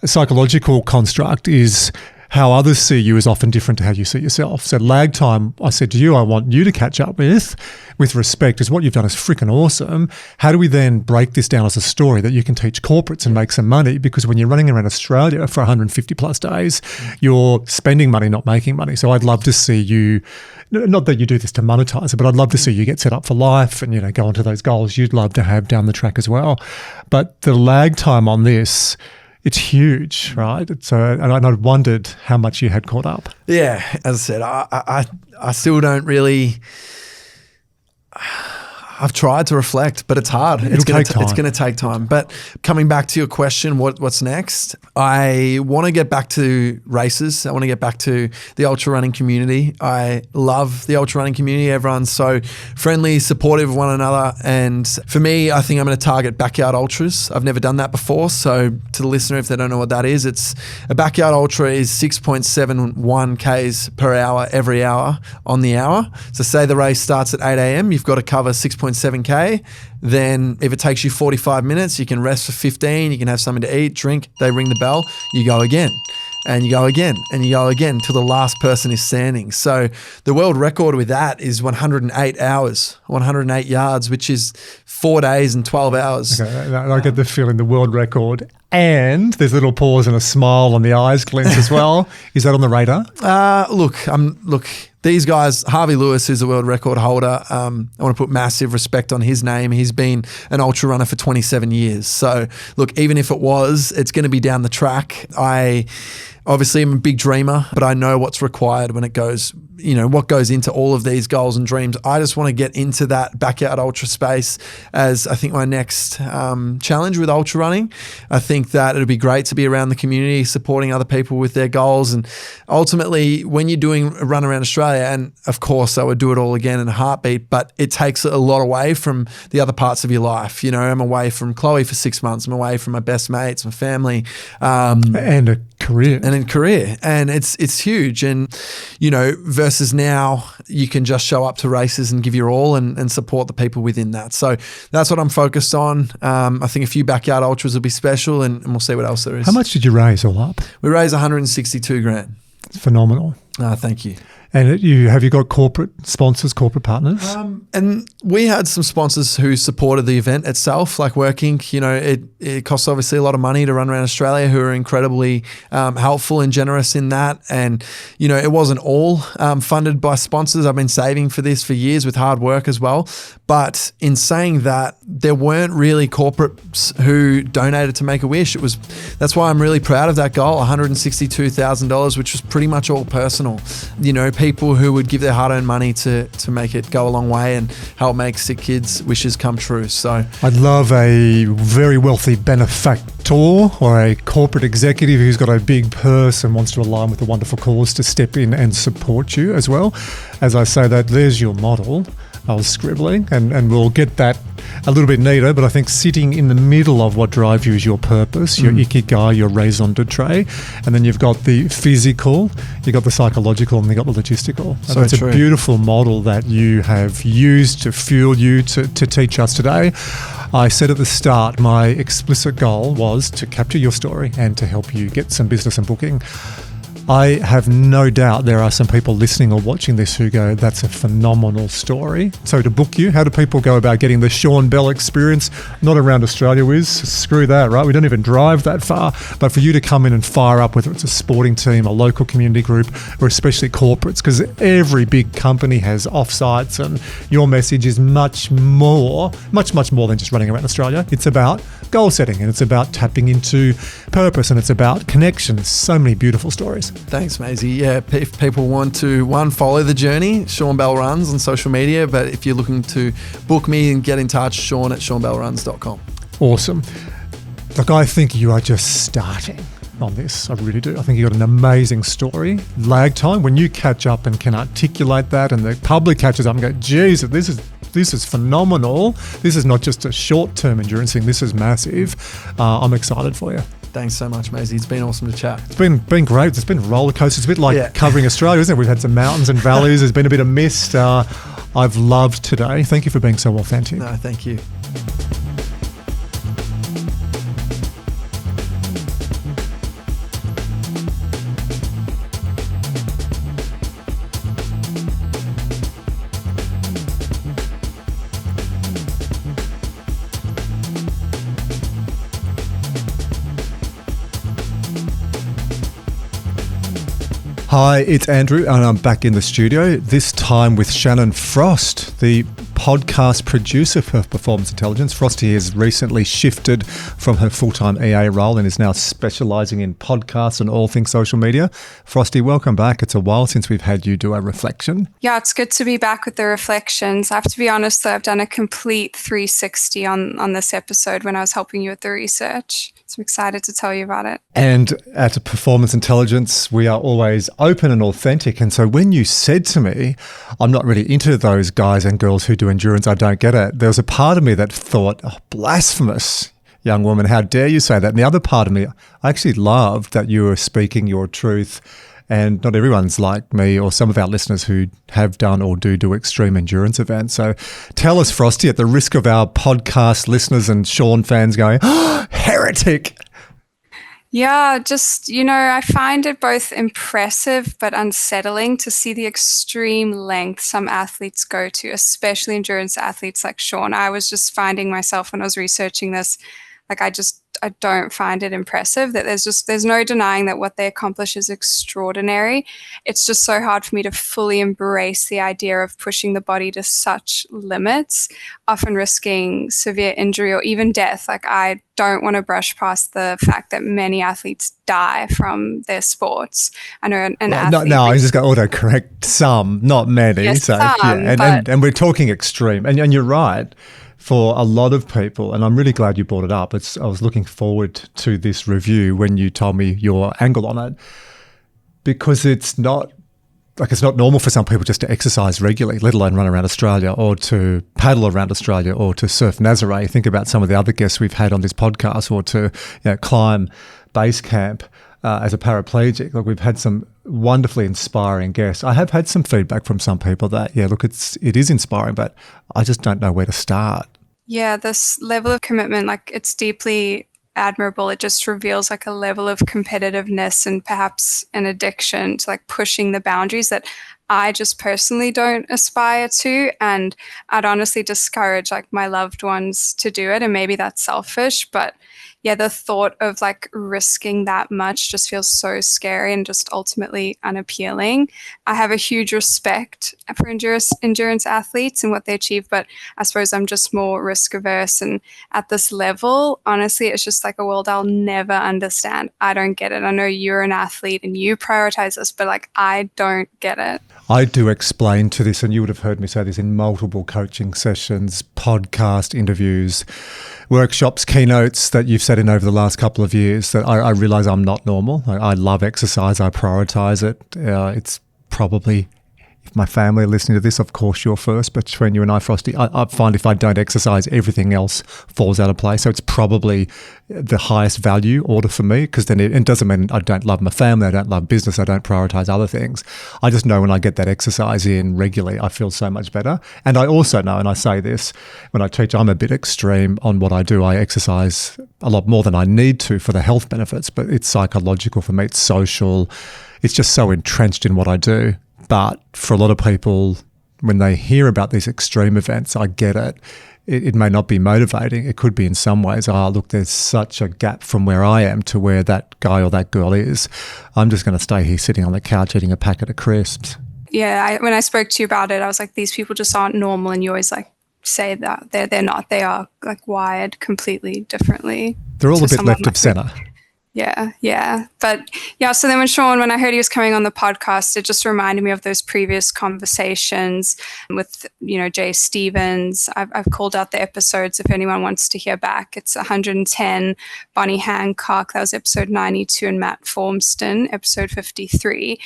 a psychological construct, is how others see you is often different to how you see yourself. So lag time, I said to you, I want you to catch up with respect, is what you've done is freaking awesome. How do we then break this down as a story that you can teach corporates and make some money? Because when you're running around Australia for 150 plus days, you're spending money, not making money. So I'd love to see you, not that you do this to monetize it, but I'd love to see you get set up for life and, go onto those goals you'd love to have down the track as well. But the lag time on this, it's huge, right? And I wondered how much you had caught up. Yeah, as I said, I still don't really. I've tried to reflect, but it's hard. It's going to take time. But coming back to your question, what's next? I want to get back to races. I want to get back to the ultra running community. I love the ultra running community. Everyone's so friendly, supportive of one another. And for me, I think I'm going to target backyard ultras. I've never done that before. So to the listener, if they don't know what that is, it's a backyard ultra is 6.71 Ks per hour every hour on the hour. So say the race starts at 8 a.m., you've got to cover 6.7K. Then if it takes you 45 minutes, you can rest for 15, you can have something to eat, drink, they ring the bell, you go again. And you go again, and you go again till the last person is standing. So the world record with that is 108 hours, 108 yards, which is 4 days and 12 hours. Okay, I get the feeling the world record, and there's a little pause and a smile on the eyes glint as well. Is that on the radar? Look, these guys, Harvey Lewis, who's the world record holder, I want to put massive respect on his name. He's been an ultra runner for 27 years. So look, even if it's going to be down the track. Obviously, I'm a big dreamer, but I know what's required when it goes, what goes into all of these goals and dreams. I just want to get into that backyard ultra space as I think my next challenge with ultra running. I think that it'd be great to be around the community, supporting other people with their goals. And ultimately, when you're doing a run around Australia, and of course, I would do it all again in a heartbeat, but it takes a lot away from the other parts of your life. I'm away from Chloe for 6 months. I'm away from my best mates, my family. And a career. And it's huge. And, versus now you can just show up to races and give your all and support the people within that. So that's what I'm focused on. I think a few backyard ultras will be special, and we'll see what else there is. How much did you raise all up? We raised 162 grand. It's phenomenal. Thank you. And have you got corporate sponsors, corporate partners? And we had some sponsors who supported the event itself, like working, it costs obviously a lot of money to run around Australia, who are incredibly helpful and generous in that. And, it wasn't all funded by sponsors. I've been saving for this for years with hard work as well. But in saying that, there weren't really corporates who donated to Make-A-Wish. That's why I'm really proud of that goal, $162,000, which was pretty much all personal. People who would give their hard-earned money to make it go a long way and help make sick kids' wishes come true. So I'd love a very wealthy benefactor or a corporate executive who's got a big purse and wants to align with a wonderful cause to step in and support you as well. As I say that, there's your model. I was scribbling, and we'll get that a little bit neater, but I think sitting in the middle of what drives you is your purpose, your ikigai, your raison d'etre, and then you've got the physical, you've got the psychological, and you've got the logistical. So it's true. A beautiful model that you have used to fuel you to teach us today. I said at the start, my explicit goal was to capture your story and to help you get some business and booking. I have no doubt there are some people listening or watching this who go, that's a phenomenal story. So to book you, how do people go about getting the Sean Bell experience? Not around Australia, Wiz. Screw that, right? We don't even drive that far. But for you to come in and fire up, whether it's a sporting team, a local community group, or especially corporates, because every big company has offsites, and your message is much more than just running around Australia. It's about goal setting, and it's about tapping into purpose, and it's about connections. So many beautiful stories. Thanks, Maisie. Yeah, if people want to, follow the journey, Sean Bell Runs on social media, but if you're looking to book me and get in touch, Sean at seanbellruns.com. Awesome. Look, I think you are just starting on this. I really do. I think you've got an amazing story. Lag time, when you catch up and can articulate that and the public catches up and go, geez, this is phenomenal. This is not just a short-term endurance thing. This is massive. I'm excited for you. Thanks so much, Maisie. It's been awesome to chat. It's been great. It's been roller coasters. It's a bit like covering Australia, isn't it? We've had some mountains and valleys. There's been a bit of mist. I've loved today. Thank you for being so authentic. No, thank you. Hi, it's Andrew, and I'm back in the studio, this time with Shannon Frost, the podcast producer for Performance Intelligence. Frosty has recently shifted from her full-time EA role and is now specialising in podcasts and all things social media. Frosty, welcome back. It's a while since we've had you do a reflection. Yeah, it's good to be back with the reflections. I have to be honest, though, I've done a complete 360 on this episode when I was helping you with the research. So I'm excited to tell you about it. And at Performance Intelligence, we are always open and authentic. And so when you said to me, I'm not really into those guys and girls who do endurance, I don't get it. There was a part of me that thought, oh, blasphemous, young woman, how dare you say that? And the other part of me, I actually loved that you were speaking your truth. And not everyone's like me or some of our listeners who have done or do extreme endurance events. So tell us, Frosty, at the risk of our podcast listeners and Sean fans going, oh, heretic. Yeah, just, I find it both impressive but unsettling to see the extreme length some athletes go to, especially endurance athletes like Sean. I was just finding myself when I was researching this, like I don't find it impressive that there's no denying that what they accomplish is extraordinary. It's just so hard for me to fully embrace the idea of pushing the body to such limits, often risking severe injury or even death. Like I don't want to brush past the fact that many athletes die from their sports. I know an athlete. No, I just got autocorrect. Some, not many. Yes, so some, and we're talking extreme. And you're right. For a lot of people, and I'm really glad you brought it up. I was looking forward to this review when you told me your angle on it, because it's not normal for some people just to exercise regularly, let alone run around Australia or to paddle around Australia or to surf Nazare. Think about some of the other guests we've had on this podcast, or to climb base camp as a paraplegic. Look, we've had some wonderfully inspiring guests. I have had some feedback from some people that, it is inspiring, but I just don't know where to start. Yeah, this level of commitment, like it's deeply admirable. It just reveals like a level of competitiveness and perhaps an addiction to like pushing the boundaries that I just personally don't aspire to. And I'd honestly discourage like my loved ones to do it. And maybe that's selfish, but yeah, the thought of like risking that much just feels so scary and just ultimately unappealing. I have a huge respect for endurance athletes and what they achieve, but I suppose I'm just more risk averse. And at this level, honestly, it's just like a world I'll never understand. I don't get it. I know you're an athlete and you prioritize this, but like I don't get it. I do explain to this, and you would have heard me say this in multiple coaching sessions, podcast interviews, workshops, keynotes that you've said in over the last couple of years, that I realise I'm not normal. I love exercise. I prioritise it. It's probably, if my family are listening to this, of course you're first, but between you and I, Frosty, I find if I don't exercise, everything else falls out of place. So it's probably the highest value order for me, because then it doesn't mean I don't love my family, I don't love business, I don't prioritise other things. I just know when I get that exercise in regularly, I feel so much better. And I also know, and I say this when I teach, I'm a bit extreme on what I do. I exercise a lot more than I need to for the health benefits, but it's psychological for me, it's social, it's just so entrenched in what I do. But for a lot of people, when they hear about these extreme events, I get it. It may not be motivating. It could be in some ways, look, there's such a gap from where I am to where that guy or that girl is. I'm just going to stay here sitting on the couch eating a packet of crisps. Yeah, when I spoke to you about it, I was like, these people just aren't normal. And you always like say that they're not. They are like wired completely differently. They're all a bit left of centre. Yeah. But yeah, so then when I heard he was coming on the podcast, it just reminded me of those previous conversations with, Jase Stevens. I've called out the episodes if anyone wants to hear back. It's 110, Bonnie Hancock, that was episode 92, and Matt Formston, episode 53.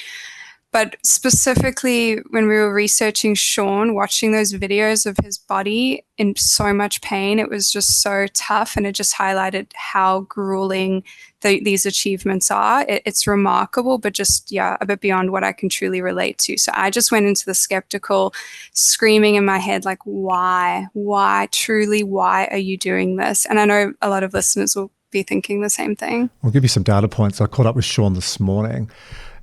But specifically when we were researching Sean, watching those videos of his body in so much pain, it was just so tough, and it just highlighted how grueling these achievements are. It's remarkable, but just, a bit beyond what I can truly relate to. So I just went into the skeptical, screaming in my head, like, why, truly, why are you doing this? And I know a lot of listeners will be thinking the same thing. I'll give you some data points. I caught up with Sean this morning,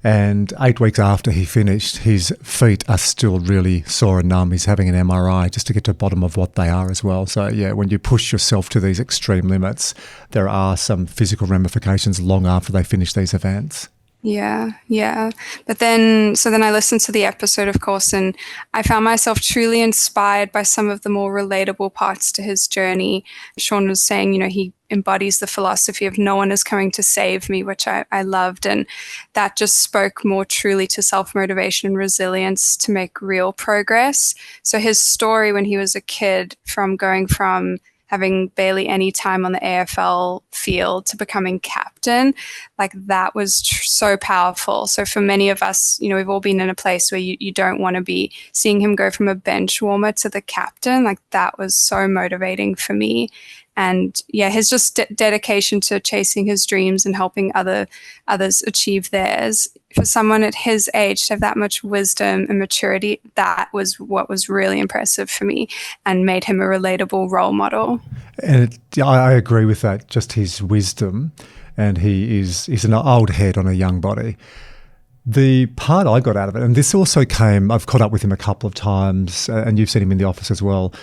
and 8 weeks after he finished, his feet are still really sore and numb. He's having an MRI just to get to the bottom of what they are as well. So yeah, when you push yourself to these extreme limits, there are some physical ramifications long after they finish these events. Yeah. But then I listened to the episode, of course, and I found myself truly inspired by some of the more relatable parts to his journey. Sean was saying, he embodies the philosophy of no one is coming to save me, which I loved. And that just spoke more truly to self-motivation and resilience to make real progress. So his story when he was a kid, from going from having barely any time on the AFL field to becoming captain, like that was so powerful. So for many of us, we've all been in a place where you don't want to be. Seeing him go from a bench warmer to the captain, like that was so motivating for me. And yeah, his just dedication to chasing his dreams and helping others achieve theirs. For someone at his age to have that much wisdom and maturity, that was what was really impressive for me and made him a relatable role model. And I agree with that, just his wisdom. And he's an old head on a young body. The part I got out of it, and this also came, I've caught up with him a couple of times, and you've seen him in the office as well,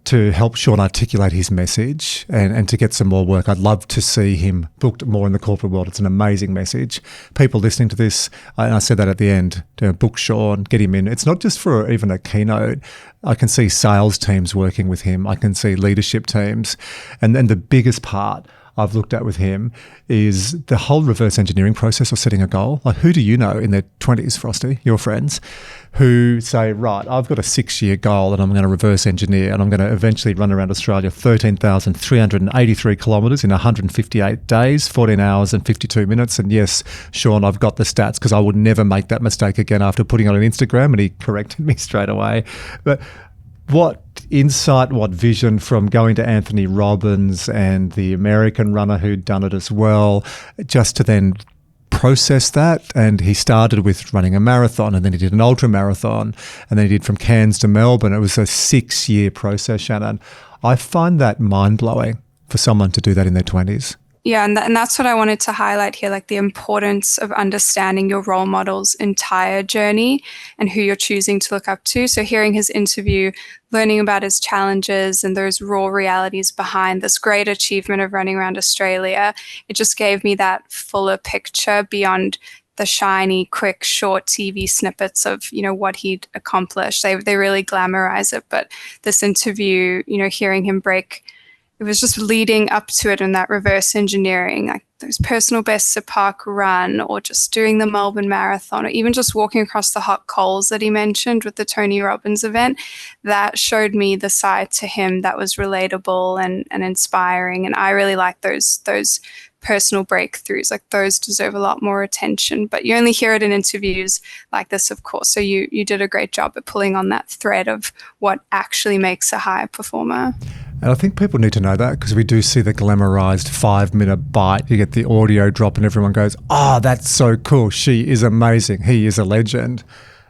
to help Sean articulate his message and to get some more work. I'd love to see him booked more in the corporate world. It's an amazing message. People listening to this, and I said that at the end, book Sean, get him in. It's not just for even a keynote. I can see sales teams working with him. I can see leadership teams. And then the biggest part I've looked at with him is the whole reverse engineering process of setting a goal. Like, who do you know in their 20s, Frosty, your friends, who say, right, I've got a 6-year goal and I'm going to reverse engineer and I'm going to eventually run around Australia 13,383 kilometres in 158 days, 14 hours and 52 minutes. And yes, Sean, I've got the stats because I would never make that mistake again after putting it on Instagram, and he corrected me straight away. But what insight, what vision from going to Tony Robbins and the American runner who'd done it as well, just to then process that. And he started with running a marathon, and then he did an ultra marathon, and then he did from Cairns to Melbourne. It was a 6-year process, Shannon. I find that mind-blowing for someone to do that in their 20s. Yeah, and that's what I wanted to highlight here, like the importance of understanding your role model's entire journey and who you're choosing to look up to. So hearing his interview, learning about his challenges and those raw realities behind this great achievement of running around Australia, it just gave me that fuller picture beyond the shiny, quick, short TV snippets of, what he'd accomplished. They really glamorize it, but this interview, hearing him break, it was just leading up to it and that reverse engineering, like those personal bests to park run or just doing the Melbourne Marathon or even just walking across the hot coals that he mentioned with the Tony Robbins event, that showed me the side to him that was relatable and inspiring. And I really like those personal breakthroughs. Like those deserve a lot more attention, but you only hear it in interviews like this, of course. So you did a great job at pulling on that thread of what actually makes a high performer. And I think people need to know that because we do see the glamorized 5-minute bite. You get the audio drop and everyone goes, oh, that's so cool. She is amazing. He is a legend.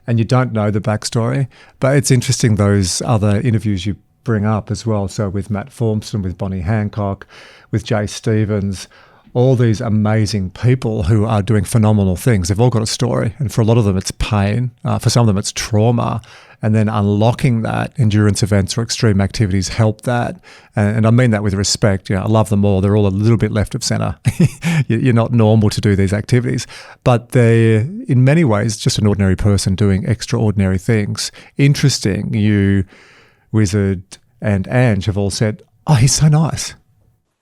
And you don't know the backstory. But it's interesting, those other interviews you bring up as well. So with Matt Formston, with Bonnie Hancock, with Jase Stevens, all these amazing people who are doing phenomenal things. They've all got a story. And for a lot of them, it's pain. For some of them, it's trauma. And then unlocking that, endurance events or extreme activities help that. And I mean that with respect. I love them all. They're all a little bit left of center. You're not normal to do these activities. But they're, in many ways, just an ordinary person doing extraordinary things. Interesting, you, Wizard, and Ange have all said, oh, he's so nice.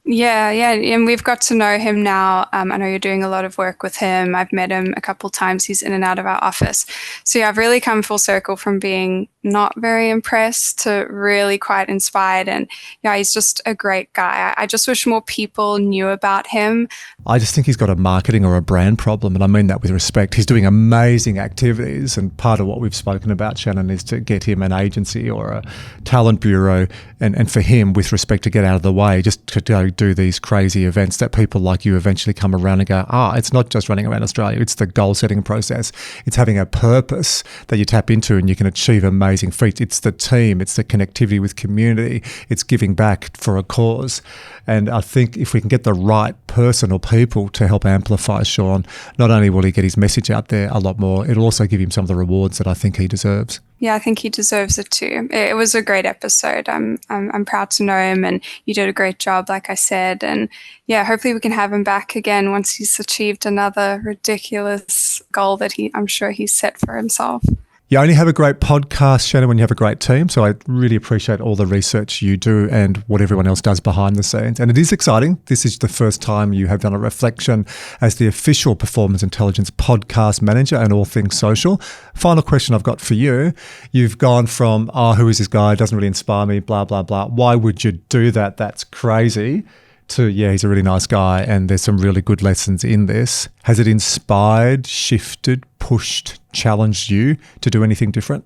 Yeah, and we've got to know him now. I know you're doing a lot of work with him. I've met him a couple of times. He's in and out of our office. So I've really come full circle from being not very impressed to really quite inspired. And he's just a great guy. I just wish more people knew about him. I just think he's got a marketing or a brand problem, and I mean that with respect. He's doing amazing activities, and part of what we've spoken about, Shannon, is to get him an agency or a talent bureau, and for him, with respect, to get out of the way, just to go do these crazy events that people like you eventually come around and go, it's not just running around Australia, it's the goal-setting process. It's having a purpose that you tap into and you can achieve amazing feats. It's the team, it's the connectivity with community, it's giving back for a cause. And I think if we can get the right person or people to help amplify Sean, not only will he get his message out there a lot more, it'll also give him some of the rewards that I think he deserves. Yeah, I think he deserves it too. It was a great episode. I'm proud to know him, and you did a great job, like I said. And yeah, hopefully we can have him back again once he's achieved another ridiculous goal that I'm sure he's set for himself. You only have a great podcast, Shannon, when you have a great team. So I really appreciate all the research you do and what everyone else does behind the scenes. And it is exciting. This is the first time you have done a reflection as the official Performance Intelligence podcast manager and all things social. Final question I've got for you. You've gone from, who is this guy? Doesn't really inspire me, blah, blah, blah. Why would you do that? That's crazy. To, he's a really nice guy and there's some really good lessons in this. Has it inspired, shifted, pushed, challenged you to do anything different?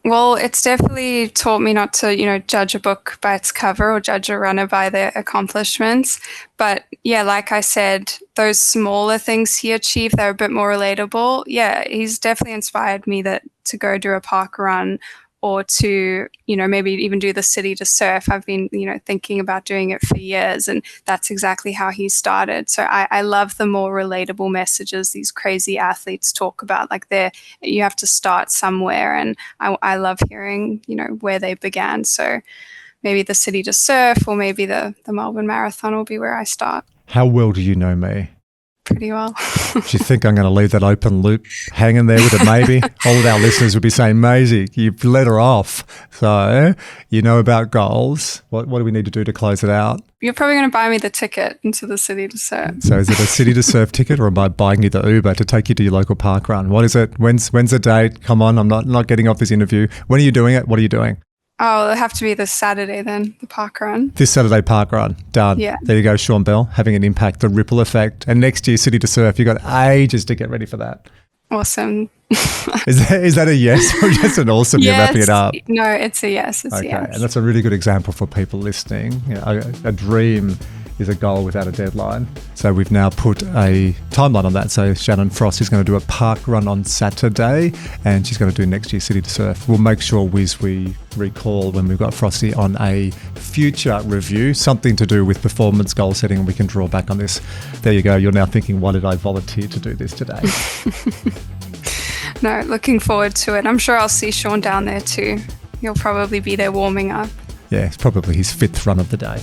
Well, it's definitely taught me not to, judge a book by its cover or judge a runner by their accomplishments. But yeah, like I said, those smaller things he achieved, they're a bit more relatable. Yeah, he's definitely inspired me to go do a park run or to, maybe even do the city to surf. I've been, thinking about doing it for years, and that's exactly how he started. So I love the more relatable messages these crazy athletes talk about. Like you have to start somewhere, and I love hearing, where they began. So maybe the city to surf or maybe the Melbourne Marathon will be where I start. How well do you know me? Pretty well. Do you think I'm going to leave that open loop hanging there with a maybe? All of our listeners would be saying, Maisie, you've let her off. So you know about goals. What do we need to do to close it out? You're probably going to buy me the ticket into the city to surf. So is it a city to surf ticket, or am I buying you the Uber to take you to your local park run? What is it? When's the date? Come on, I'm not getting off this interview. When are you doing it? What are you doing? Oh, it'll have to be this Saturday then, the park run. This Saturday park run. Done. Yeah. There you go, Sean Bell, having an impact, the ripple effect. And next year, City to Surf, you've got ages to get ready for that. Awesome. Is that a yes or just an awesome? You're wrapping it up? No, it's a yes. It's a yes. And that's a really good example for people listening. A dream is a goal without a deadline. So we've now put a timeline on that. So Shannon Frost is going to do a park run on Saturday, and she's going to do next year City to Surf. We'll make sure, Wiz, we recall when we've got Frosty on a future review, something to do with performance goal setting, and we can draw back on this. There you go. You're now thinking, why did I volunteer to do this today? No, looking forward to it. I'm sure I'll see Sean down there too. He'll probably be there warming up. Yeah, it's probably his 5th run of the day.